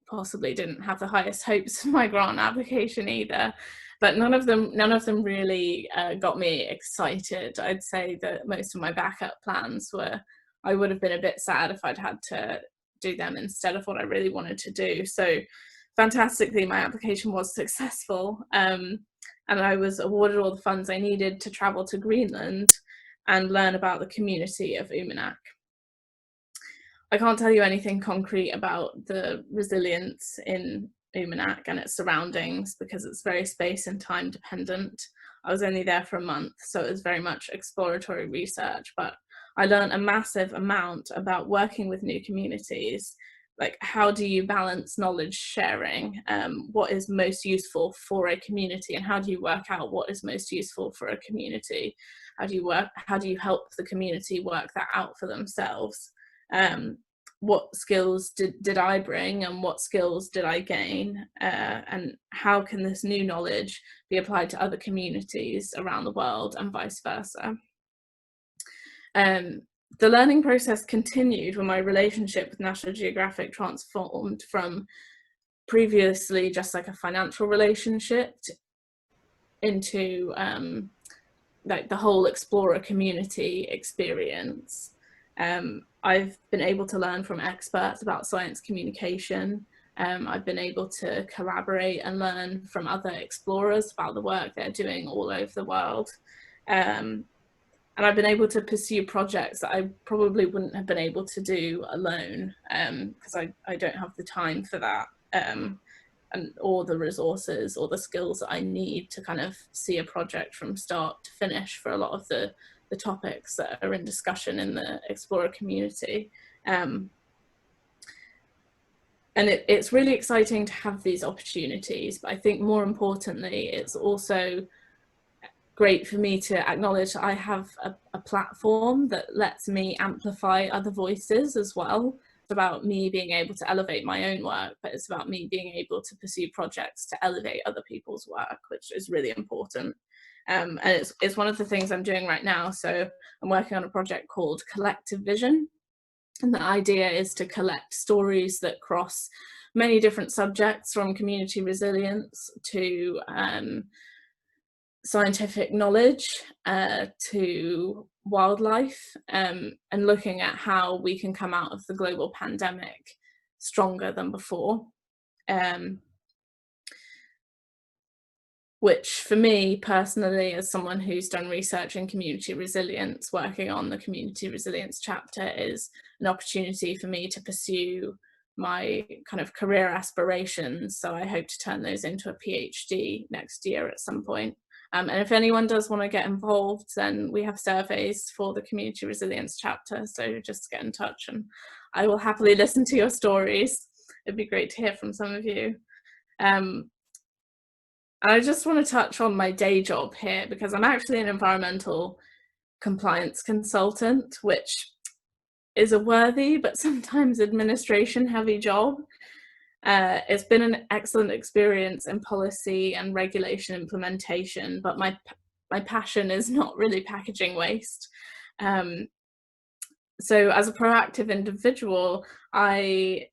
possibly didn't have the highest hopes for my grant application either. but none of them really got me excited. I'd say that most of my backup plans were, I would have been a bit sad if I'd had to do them instead of what I really wanted to do. So fantastically, my application was successful, and I was awarded all the funds I needed to travel to Greenland and learn about the community of Uummannaq. I can't tell you anything concrete about the resilience in Uummannaq and its surroundings because it's very space and time dependent. I was only there for a month, so it was very much exploratory research, but I learned a massive amount about working with new communities. Like, how do you balance knowledge sharing? What is most useful for a community, and how do you work out what is most useful for a community? How do you help the community work that out for themselves? What skills did I bring, and what skills did I gain? And how can this new knowledge be applied to other communities around the world, and vice versa? The learning process continued when my relationship with National Geographic transformed from previously just like a financial relationship into like the whole explorer community experience. I've been able to learn from experts about science communication. I've been able to collaborate and learn from other explorers about the work they're doing all over the world. And I've been able to pursue projects that I probably wouldn't have been able to do alone, because I don't have the time for that, and or the resources or the skills that I need to kind of see a project from start to finish for a lot of the topics that are in discussion in the explorer community. And it's really exciting to have these opportunities, but I think more importantly, it's also great for me to acknowledge that I have a platform that lets me amplify other voices as well. It's about me being able to elevate my own work, but it's about me being able to pursue projects to elevate other people's work, which is really important. And it's one of the things I'm doing right now. So I'm working on a project called Collective Vision. And the idea is to collect stories that cross many different subjects, from community resilience to scientific knowledge to wildlife, and looking at how we can come out of the global pandemic stronger than before. Which for me personally, as someone who's done research in community resilience, working on the community resilience chapter is an opportunity for me to pursue my kind of career aspirations. So I hope to turn those into a PhD next year at some point. And if anyone does want to get involved, then we have surveys for the community resilience chapter. So just get in touch and I will happily listen to your stories. It'd be great to hear from some of you. I just want to touch on my day job here, because I'm actually an environmental compliance consultant, which is a worthy but sometimes administration heavy job. It's been an excellent experience in policy and regulation implementation, but my passion is not really packaging waste. So as a proactive individual, I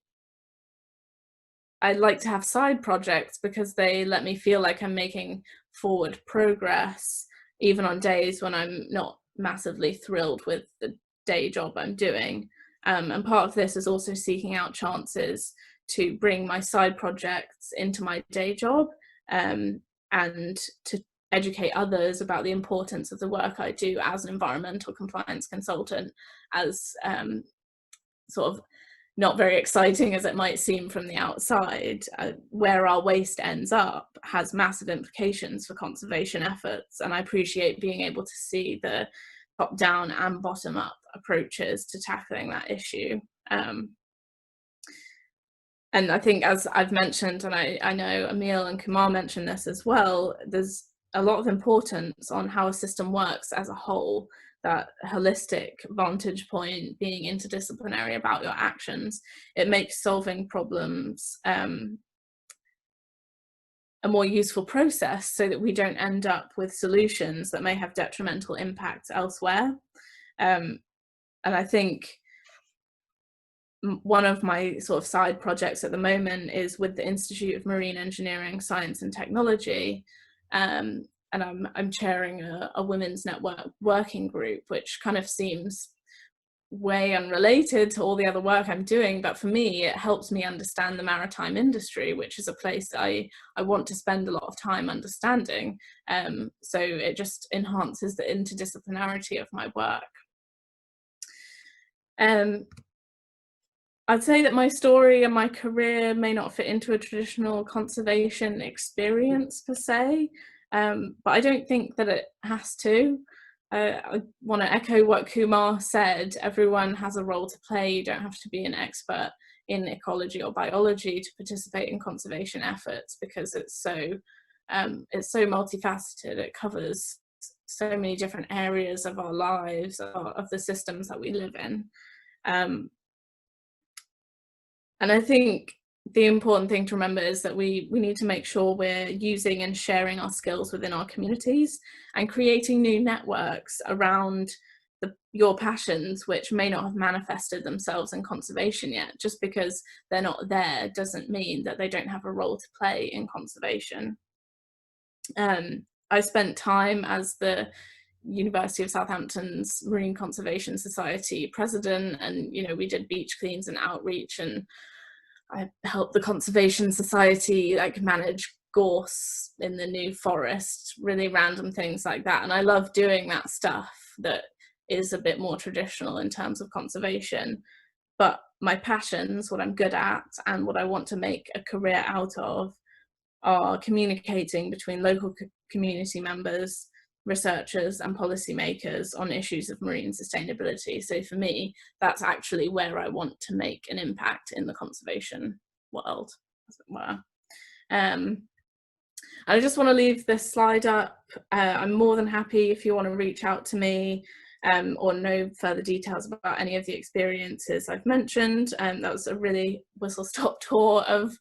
like to have side projects because they let me feel like I'm making forward progress, even on days when I'm not massively thrilled with the day job I'm doing. And part of this is also seeking out chances to bring my side projects into my day job, and to educate others about the importance of the work I do as an environmental compliance consultant, as sort of not very exciting as it might seem from the outside. Where our waste ends up has massive implications for conservation efforts, and I appreciate being able to see the top-down and bottom-up approaches to tackling that issue. And I think, as I've mentioned, and I know MPhil and Kumar mentioned this as well, there's a lot of importance on how a system works as a whole, that holistic vantage point, being interdisciplinary about your actions. It makes solving problems a more useful process, so that we don't end up with solutions that may have detrimental impacts elsewhere. And I think one of my sort of side projects at the moment is with the Institute of Marine Engineering, Science and Technology. and I'm chairing a women's network working group, which kind of seems way unrelated to all the other work I'm doing, but for me it helps me understand the maritime industry, which is a place I want to spend a lot of time understanding, so it just enhances the interdisciplinarity of my work. I'd say that my story and my career may not fit into a traditional conservation experience per se, but I don't think that it has to. I want to echo what Kumar said. Everyone has a role to play. You don't have to be an expert in ecology or biology to participate in conservation efforts, because it's so multifaceted. It covers so many different areas of our lives, of the systems that we live in. And I think the important thing to remember is that we need to make sure we're using and sharing our skills within our communities and creating new networks around your passions, which may not have manifested themselves in conservation yet. Just because they're not there doesn't mean that they don't have a role to play in conservation. I spent time as the University of Southampton's Marine Conservation Society president, and we did beach cleans and outreach, and I helped the Conservation Society manage gorse in the New Forest, really random things like that. And I love doing that stuff that is a bit more traditional in terms of conservation. But my passions, what I'm good at and what I want to make a career out of, are communicating between local community members, researchers and policymakers on issues of marine sustainability. So for me, that's actually where I want to make an impact in the conservation world, as it were. I just want to leave this slide up. I'm more than happy if you want to reach out to me or know further details about any of the experiences I've mentioned. That was a really whistle-stop tour of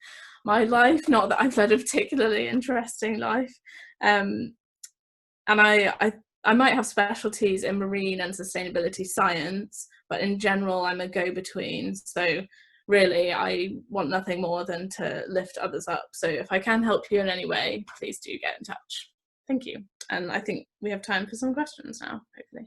my life, not that I've led a particularly interesting life. And I might have specialties in marine and sustainability science, but in general, I'm a go-between. So really, I want nothing more than to lift others up. So if I can help you in any way, please do get in touch. Thank you. And I think we have time for some questions now, hopefully.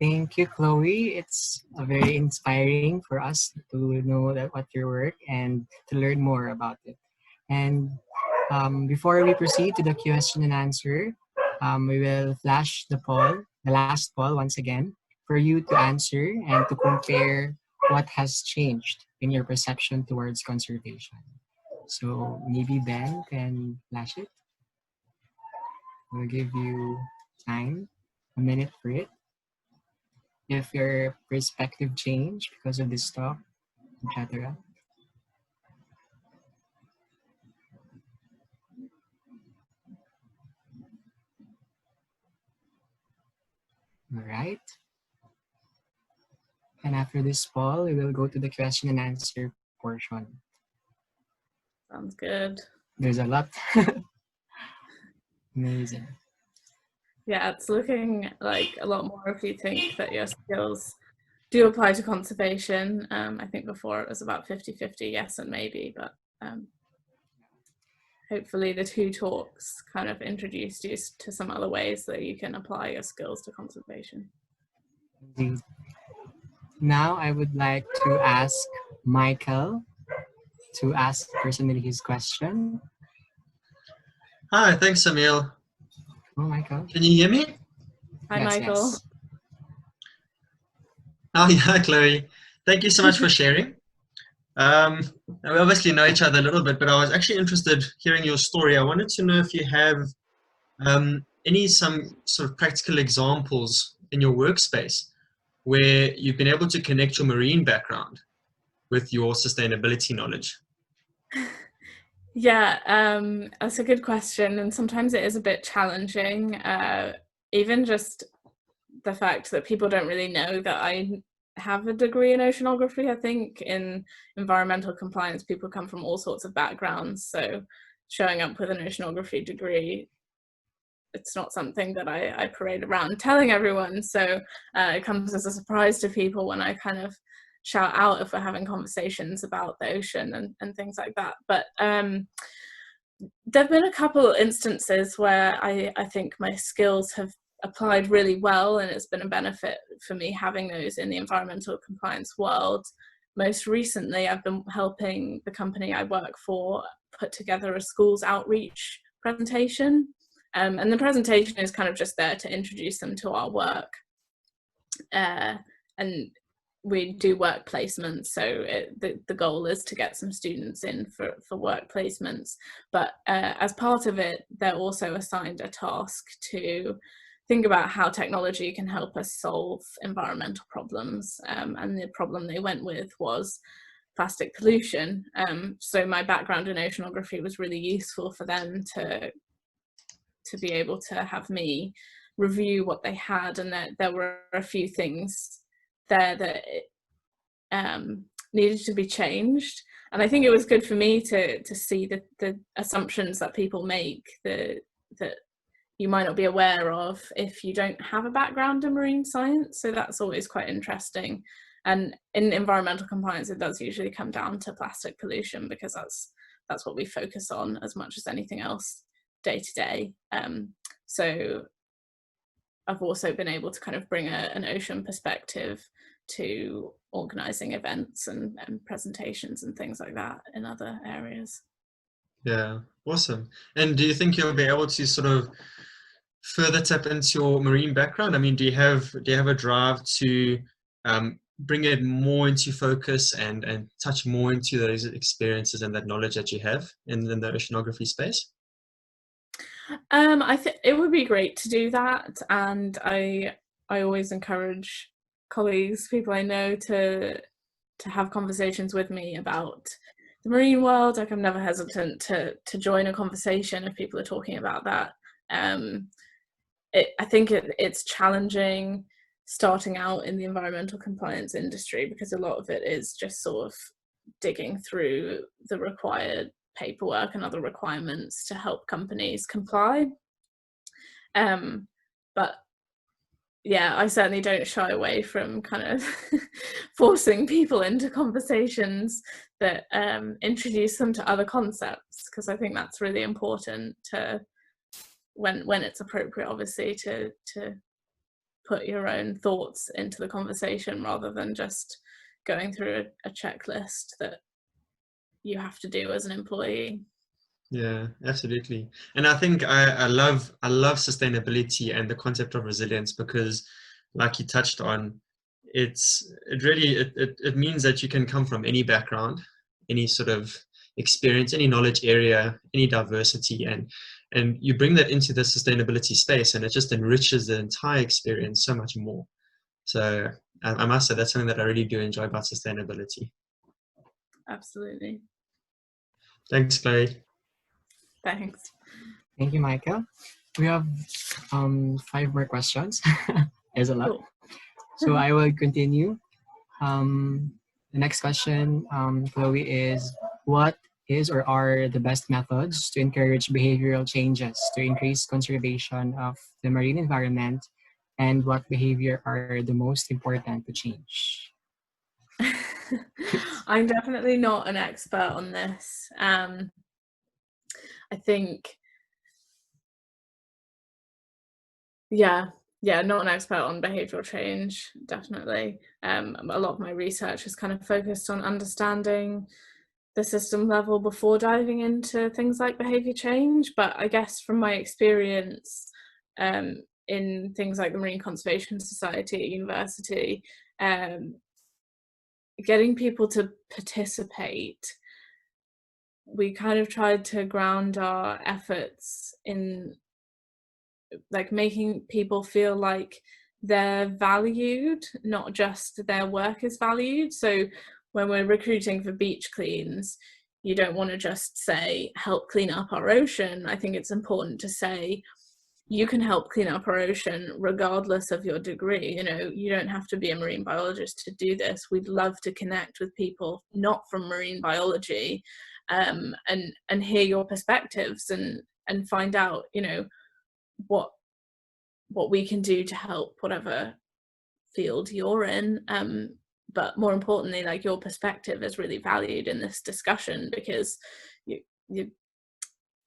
Thank you, Chloe. It's very inspiring for us to know what your work and to learn more about it. And before we proceed to the question and answer, we will flash the last poll once again, for you to answer and to compare what has changed in your perception towards conservation. So maybe Ben can flash it. We'll give you time, a minute for it. If your perspective changed because of this talk, etc. All right. And after this poll, we will go to the question and answer portion. Sounds good. There's a lot. Amazing. Yeah, it's looking like a lot more if you think that your skills do apply to conservation. I think before it was about 50-50 yes and maybe, but hopefully the two talks kind of introduced you to some other ways that you can apply your skills to conservation. Indeed. Now I would like to ask Michael to ask personally his question. Hi, thanks, Emil. Oh, Michael. Can you hear me? Hi, Yes, Michael. yes. Oh, yeah, Chloe. Thank you so much for sharing. We obviously know each other a little bit, but I was actually interested hearing your story. I wanted to know if you have some sort of practical examples in your workspace where you've been able to connect your marine background with your sustainability knowledge. Yeah, that's a good question, and sometimes it is a bit challenging. Even just the fact that people don't really know that I have a degree in oceanography. I think in environmental compliance, people come from all sorts of backgrounds, so showing up with an oceanography degree, it's not something that I parade around telling everyone. So it comes as a surprise to people when I kind of shout out if we're having conversations about the ocean and things like that. But there have been a couple instances where I think my skills have applied really well, and it's been a benefit for me having those in the environmental compliance world. Most recently, I've been helping the company I work for put together a schools outreach presentation. And the presentation is kind of just there to introduce them to our work. And we do work placements, so the goal is to get some students in for work placements. But as part of it, they're also assigned a task to think about how technology can help us solve environmental problems. And the problem they went with was plastic pollution. So my background in oceanography was really useful for them to be able to have me review what they had, and that there were a few things there that needed to be changed. And I think it was good for me to see the assumptions that people make that you might not be aware of if you don't have a background in marine science. So that's always quite interesting. And in environmental compliance, it does usually come down to plastic pollution, because that's what we focus on as much as anything else day to day. So I've also been able to kind of bring an ocean perspective to organising events and presentations and things like that in other areas. Yeah, awesome. And do you think you'll be able to sort of further tap into your marine background? I mean, do you have a drive to bring it more into focus and touch more into those experiences and that knowledge that you have in the oceanography space? I think it would be great to do that, and I always encourage colleagues, people I know, to have conversations with me about the marine world. Like, I'm never hesitant to join a conversation if people are talking about that. I think it's challenging starting out in the environmental compliance industry, because a lot of it is just sort of digging through the required paperwork and other requirements to help companies comply. But yeah, I certainly don't shy away from kind of forcing people into conversations that introduce them to other concepts, because I think that's really important to, when it's appropriate, obviously, to put your own thoughts into the conversation rather than just going through a checklist that you have to do as an employee. Yeah, absolutely. And I think I love sustainability and the concept of resilience, because, like you touched on, it means that you can come from any background, any sort of experience, any knowledge area, any diversity, and you bring that into the sustainability space, and it just enriches the entire experience so much more. So I must say that's something that I really do enjoy about sustainability. Absolutely. Thanks, Chloe. Thanks. Thank you, Micah. We have 5 more questions. There's a lot. Cool. So I will continue. The next question, Chloe, is what is or are the best methods to encourage behavioral changes to increase conservation of the marine environment, and what behavior are the most important to change? I'm definitely not an expert on this. I think, not an expert on behavioural change, definitely. A lot of my research is kind of focused on understanding the system level before diving into things like behaviour change. But I guess from my experience in things like the Marine Conservation Society at university, getting people to participate, we kind of tried to ground our efforts in like making people feel like they're valued, not just their work is valued. So when we're recruiting for beach cleans, you don't want to just say, help clean up our ocean. I think it's important to say, you can help clean up our ocean regardless of your degree. You know, you don't have to be a marine biologist to do this. We'd love to connect with people not from marine biology, and hear your perspectives and find out, you know, what we can do to help whatever field you're in. But more importantly, like, your perspective is really valued in this discussion, because you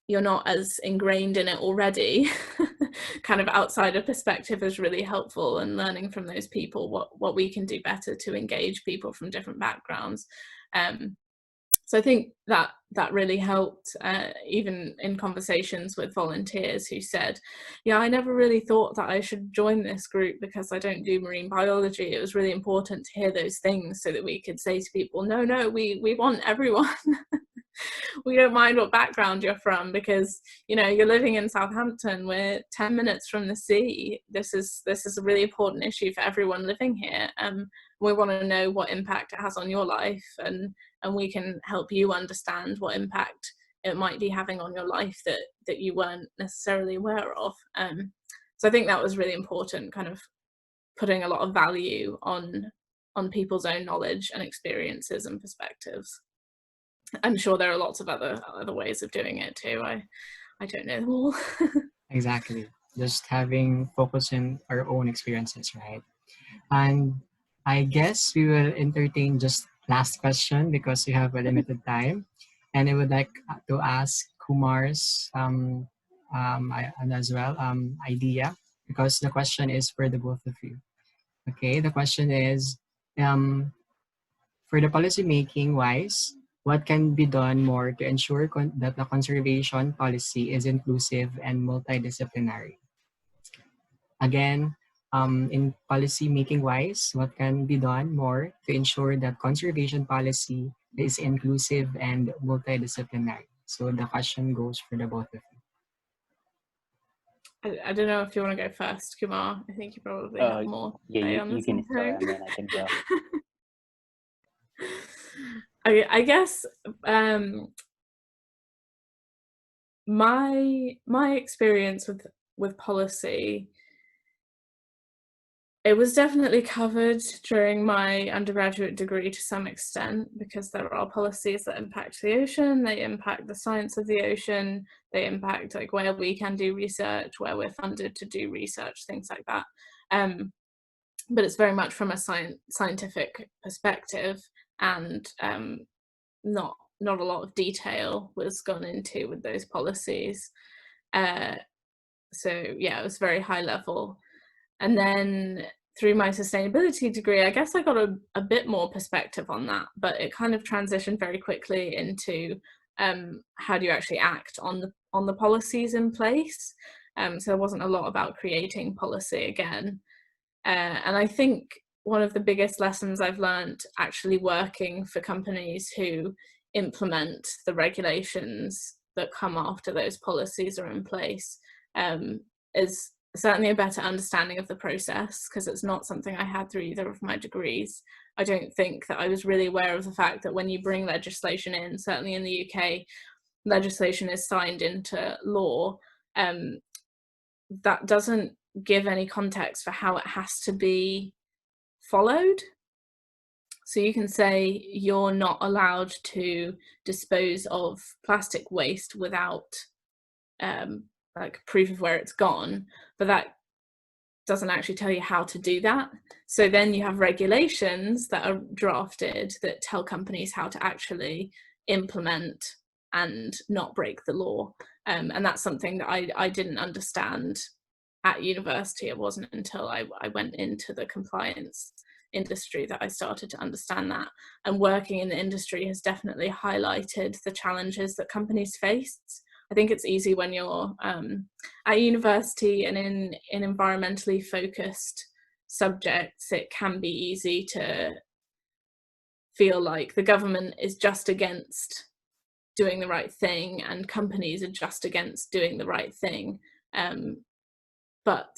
you're not as ingrained in it already, kind of outsider perspective is really helpful, and learning from those people what we can do better to engage people from different backgrounds. So I think that really helped, even in conversations with volunteers who said, yeah, I never really thought that I should join this group because I don't do marine biology. It was really important to hear those things so that we could say to people, no, we want everyone. We don't mind what background you're from, because, you know, you're living in Southampton, we're 10 minutes from the sea. This is a really important issue for everyone living here. We want to know what impact it has on your life, and we can help you understand what impact it might be having on your life that you weren't necessarily aware of. So I think that was really important, kind of putting a lot of value on people's own knowledge and experiences and perspectives. I'm sure there are lots of other ways of doing it too. I don't know them all. Exactly. Just having focus in our own experiences, right? And I guess we will entertain just last question because we have a limited time. And I would like to ask Kumar's and as well idea, because the question is for the both of you. Okay, the question is, for the policy making wise, what can be done more to ensure that the conservation policy is inclusive and multidisciplinary? Again, in policy making wise, what can be done more to ensure that conservation policy is inclusive and multidisciplinary? So the question goes for the both of you. I don't know if you want to go first, Kumar. I think you probably have more. Yeah, you can start and then I can go. I guess my experience with policy, it was definitely covered during my undergraduate degree to some extent, because there are policies that impact the ocean, they impact the science of the ocean, they impact like where we can do research, where we're funded to do research, things like that. But it's very much from a scientific perspective, and not a lot of detail was gone into with those policies. So yeah, it was very high level. And then through my sustainability degree, I guess I got a bit more perspective on that, but it kind of transitioned very quickly into how do you actually act on the policies in place. So there wasn't a lot about creating policy again. And I think one of the biggest lessons I've learned actually working for companies who implement the regulations that come after those policies are in place is certainly a better understanding of the process, because it's not something I had through either of my degrees. I don't think that I was really aware of the fact that when you bring legislation in, certainly in the UK, legislation is signed into law, that doesn't give any context for how it has to be followed. So you can say you're not allowed to dispose of plastic waste without like proof of where it's gone, but that doesn't actually tell you how to do that. So then you have regulations that are drafted that tell companies how to actually implement and not break the law. And that's something that I didn't understand at university. It wasn't until I went into the compliance industry that I started to understand that. And working in the industry has definitely highlighted the challenges that companies face. I think it's easy when you're at university and in environmentally focused subjects, it can be easy to feel like the government is just against doing the right thing and companies are just against doing the right thing. But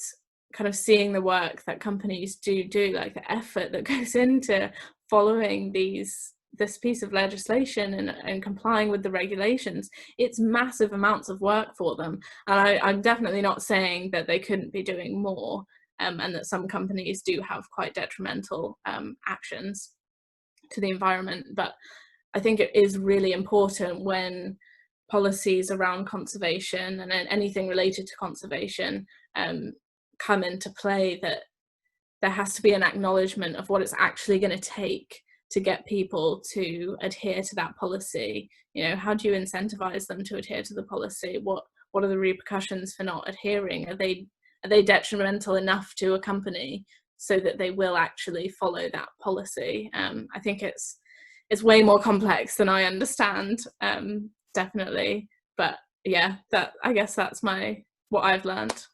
kind of seeing the work that companies do, like the effort that goes into following this piece of legislation and complying with the regulations, it's massive amounts of work for them. And I'm definitely not saying that they couldn't be doing more, and that some companies do have quite detrimental actions to the environment. But I think it is really important when policies around conservation and anything related to conservation come into play, that there has to be an acknowledgement of what it's actually going to take to get people to adhere to that policy? You know, how do you incentivize them to adhere to the policy? What are the repercussions for not adhering? Are they detrimental enough to a company so that they will actually follow that policy? I think it's way more complex than I understand, definitely. But yeah, I guess that's what I've learned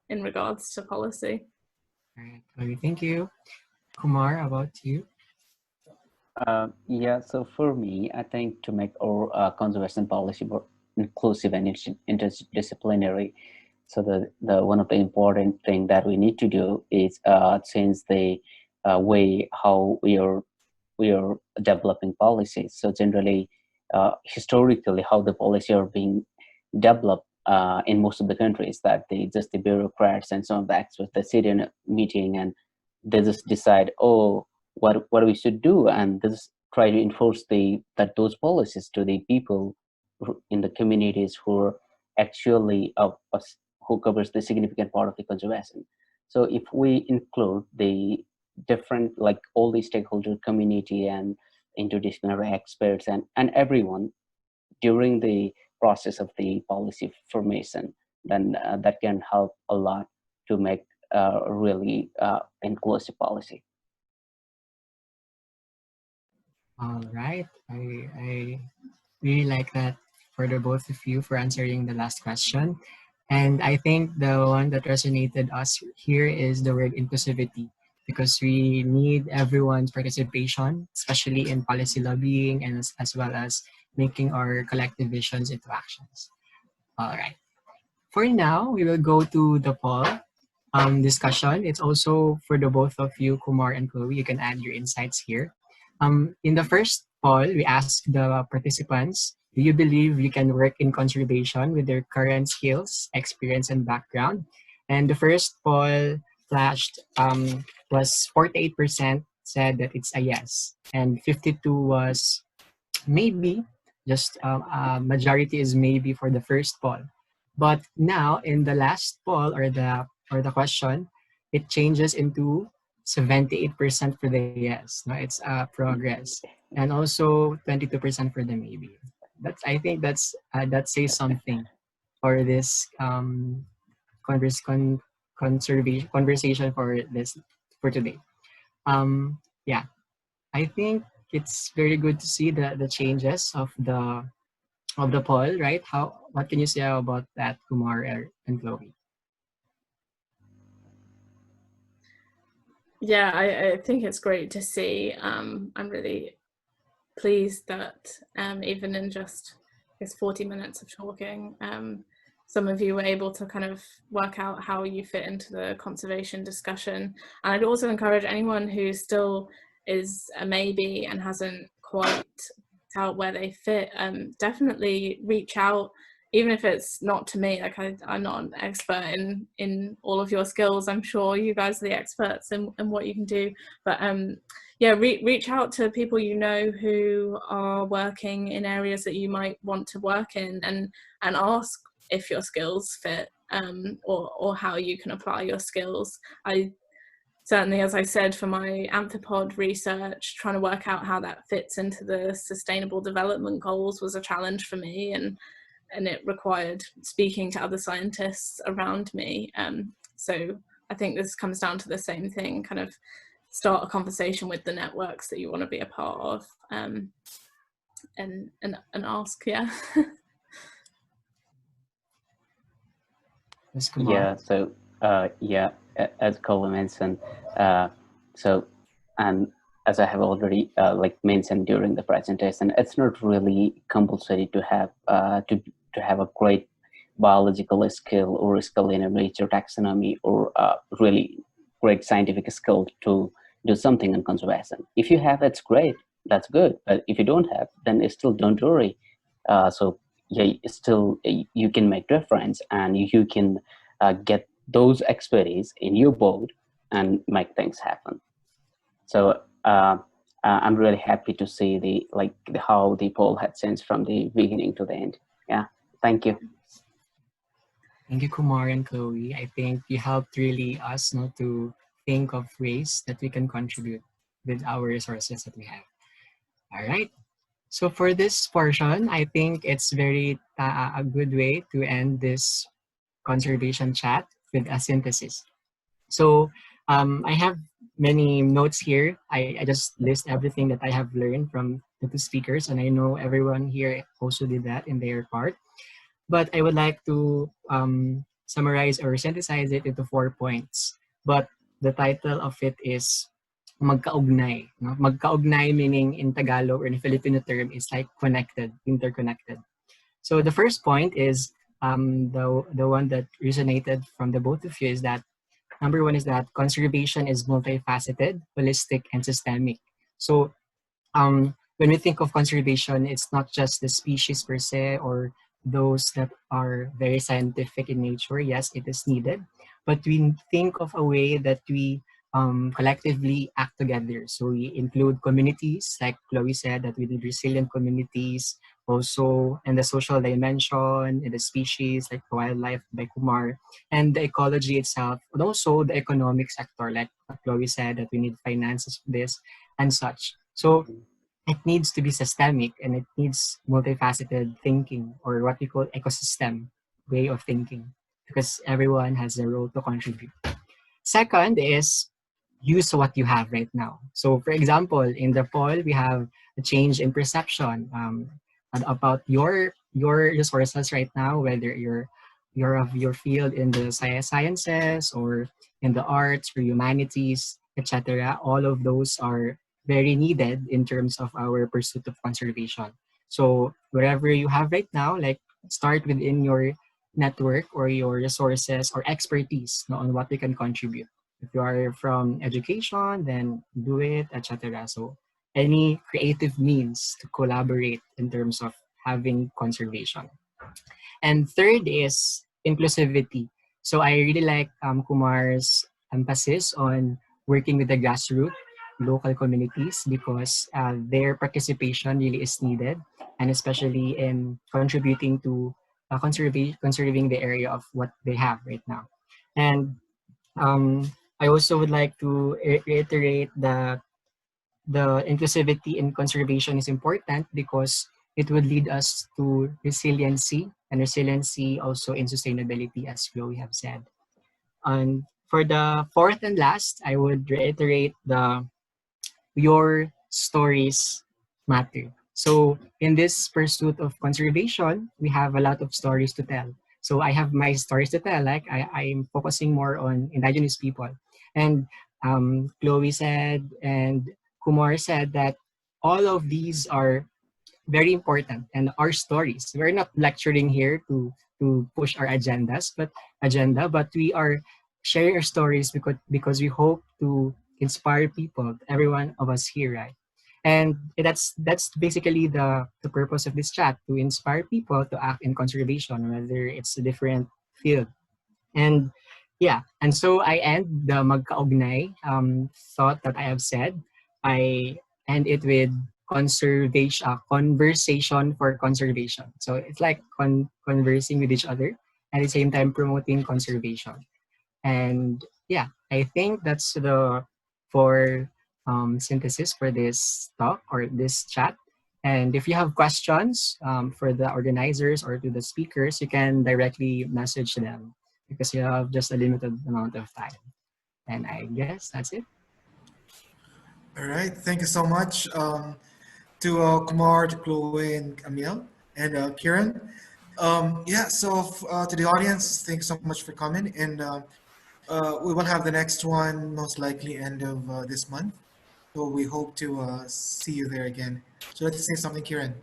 in regards to policy. All right, Chloe, thank you. Kumar, how about you? Yeah, so for me, I think to make our conservation policy more inclusive and interdisciplinary, so the one of the important thing that we need to do is change the way how we are developing policies. So generally, historically, how the policy are being developed in most of the countries, that the bureaucrats and some of the experts, they sit in a meeting and they just decide, oh, what we should do, and they just try to enforce those policies to the people in the communities who are actually who covers the significant part of the conservation. So if we include the different, like all the stakeholder community and interdisciplinary experts and everyone during the process of the policy formation, then that can help a lot to make a really inclusive policy. All right, I really like that for the both of you for answering the last question. And I think the one that resonated us here is the word inclusivity, because we need everyone's participation, especially in policy lobbying and as well as making our collective visions into actions. All right. For now, we will go to the poll discussion. It's also for the both of you, Kumar and Chloe. You can add your insights here. In the first poll, we asked the participants, do you believe you can work in conservation with their current skills, experience, and background? And the first poll flashed was 48% said that it's a yes, and 52 was maybe. Just majority is maybe for the first poll. But now in the last poll or the question, it changes into 78% for the yes. No, it's progress, and also 22% for the maybe. I think that says something for this conversation for today. Yeah, I think it's very good to see the changes of the poll, right? What can you say about that, Kumar and Chloe? Yeah, I think it's great to see. I'm really pleased that even in just 40 minutes of talking, some of you were able to kind of work out how you fit into the conservation discussion. And I'd also encourage anyone who still is a maybe and hasn't quite out where they fit, definitely reach out, even if it's not to me. Like I'm not an expert in all of your skills. I'm sure you guys are the experts in what you can do, but yeah, reach out to people you know who are working in areas that you might want to work in, and ask if your skills fit, or how you can apply your skills. I certainly, as I said, for my amphipod research, trying to work out how that fits into the sustainable development goals was a challenge for me, and it required speaking to other scientists around me. So I think this comes down to the same thing, kind of start a conversation with the networks that you want to be a part of, and ask, yeah. Yeah, so yeah, as Cole mentioned, so, and as I have already like mentioned during the presentation, it's not really compulsory to have a great biological skill or skill in a nature taxonomy, or really great scientific skill to do something in conservation. If you have, it's great, that's good. But if you don't have, then still don't worry. So yeah, still you can make difference, and you can get those expertise in your boat and make things happen. So I'm really happy to see how the poll had changed from the beginning to the end. Yeah, thank you. Thank you, Kumar and Chloe. I think you helped really us to think of ways that we can contribute with our resources that we have. All right. So for this portion, I think it's very a good way to end this conservation chat with a synthesis. So I have many notes here. I just list everything that I have learned from the two speakers, and I know everyone here also did that in their part. But I would like to summarize or synthesize it into 4 points. But the title of it is magkaugnay. No? Magkaugnay meaning in Tagalog or in Filipino term is like connected, interconnected. So the first point is the one that resonated from the both of you is that number one is that conservation is multifaceted, holistic, and systemic. So when we think of conservation, it's not just the species per se or those that are very scientific in nature. Yes, it is needed, but we think of a way that we collectively act together. So we include communities, like Chloe said, that we need resilient communities, also in the social dimension, in the species, like wildlife by Kumar, and the ecology itself, and also the economic sector, like Chloe said, that we need finances for this and such. So it needs to be systemic and it needs multifaceted thinking or what we call ecosystem way of thinking because everyone has a role to contribute. Second is use what you have right now. So for example, in the poll, we have a change in perception about your resources right now, whether you're of your field in the sciences or in the arts or humanities, etc. All of those are very needed in terms of our pursuit of conservation. So wherever you have right now, like start within your network or your resources or expertise on what you can contribute. If you are from education, then do it, etc. So any creative means to collaborate in terms of having conservation. And third is inclusivity. So I really like Kumar's emphasis on working with the grassroots local communities because their participation really is needed, and especially in contributing to conserving the area of what they have right now. And I also would like to reiterate that the inclusivity in conservation is important because it would lead us to resiliency and resiliency also in sustainability, as we have said. And for the fourth and last, I would reiterate the your stories matter. So in this pursuit of conservation, we have a lot of stories to tell. So I have my stories to tell. Like I'm focusing more on indigenous people. And Chloe said and Kumar said that all of these are very important and our stories. We're not lecturing here to push our but we are sharing our stories because we hope to inspire people, every one of us here, right? And that's basically the purpose of this chat, to inspire people to act in conservation, whether it's a different field. And yeah, and so I end the magkaugnay thought that I have said. I end it with conversation for conservation. So it's like conversing with each other at the same time promoting conservation. And yeah, I think that's the for synthesis for this talk or this chat. And if you have questions for the organizers or to the speakers, you can directly message them because you have just a limited amount of time. And I guess that's it. All right, thank you so much to Kumar, to Chloe, and Camille, and Kiran. Yeah, so to the audience, thanks so much for coming. And we will have the next one most likely end of this month. So we hope to see you there again. So let's say something, Kiran.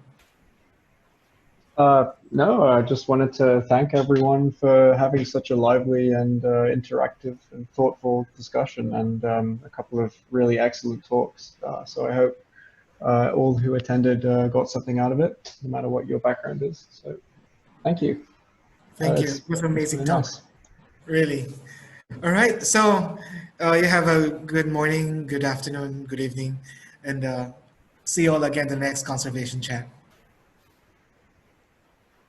No, I just wanted to thank everyone for having such a lively and interactive and thoughtful discussion and a couple of really excellent talks. So I hope all who attended got something out of it, no matter what your background is. So thank you. Thank you. It was an amazing really talk. Nice. Really. All right. So you have a good morning, good afternoon, good evening, and see you all again the next conservation chat.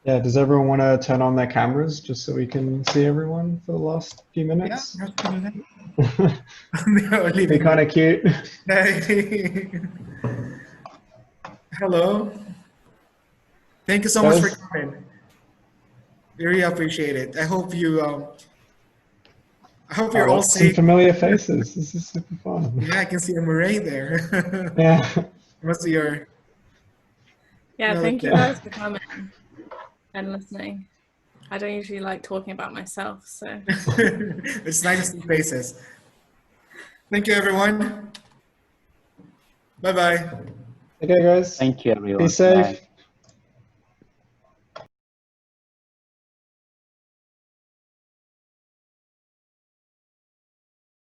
Yeah, does everyone want to turn on their cameras just so we can see everyone for the last few minutes? Yeah, They're kind of cute. Hello. Thank you so much for Guys? coming. Really appreciate it. I hope you. I hope you're all Some safe. familiar faces. This is super fun. Yeah, I can see a Murray there. Yeah. What's your? Yeah, No, thank you okay. guys for coming and listening. I don't usually like talking about myself, so. It's nice to see faces. Thank you, everyone. Bye bye. Okay, guys. Thank you, everyone. Be safe. Bye.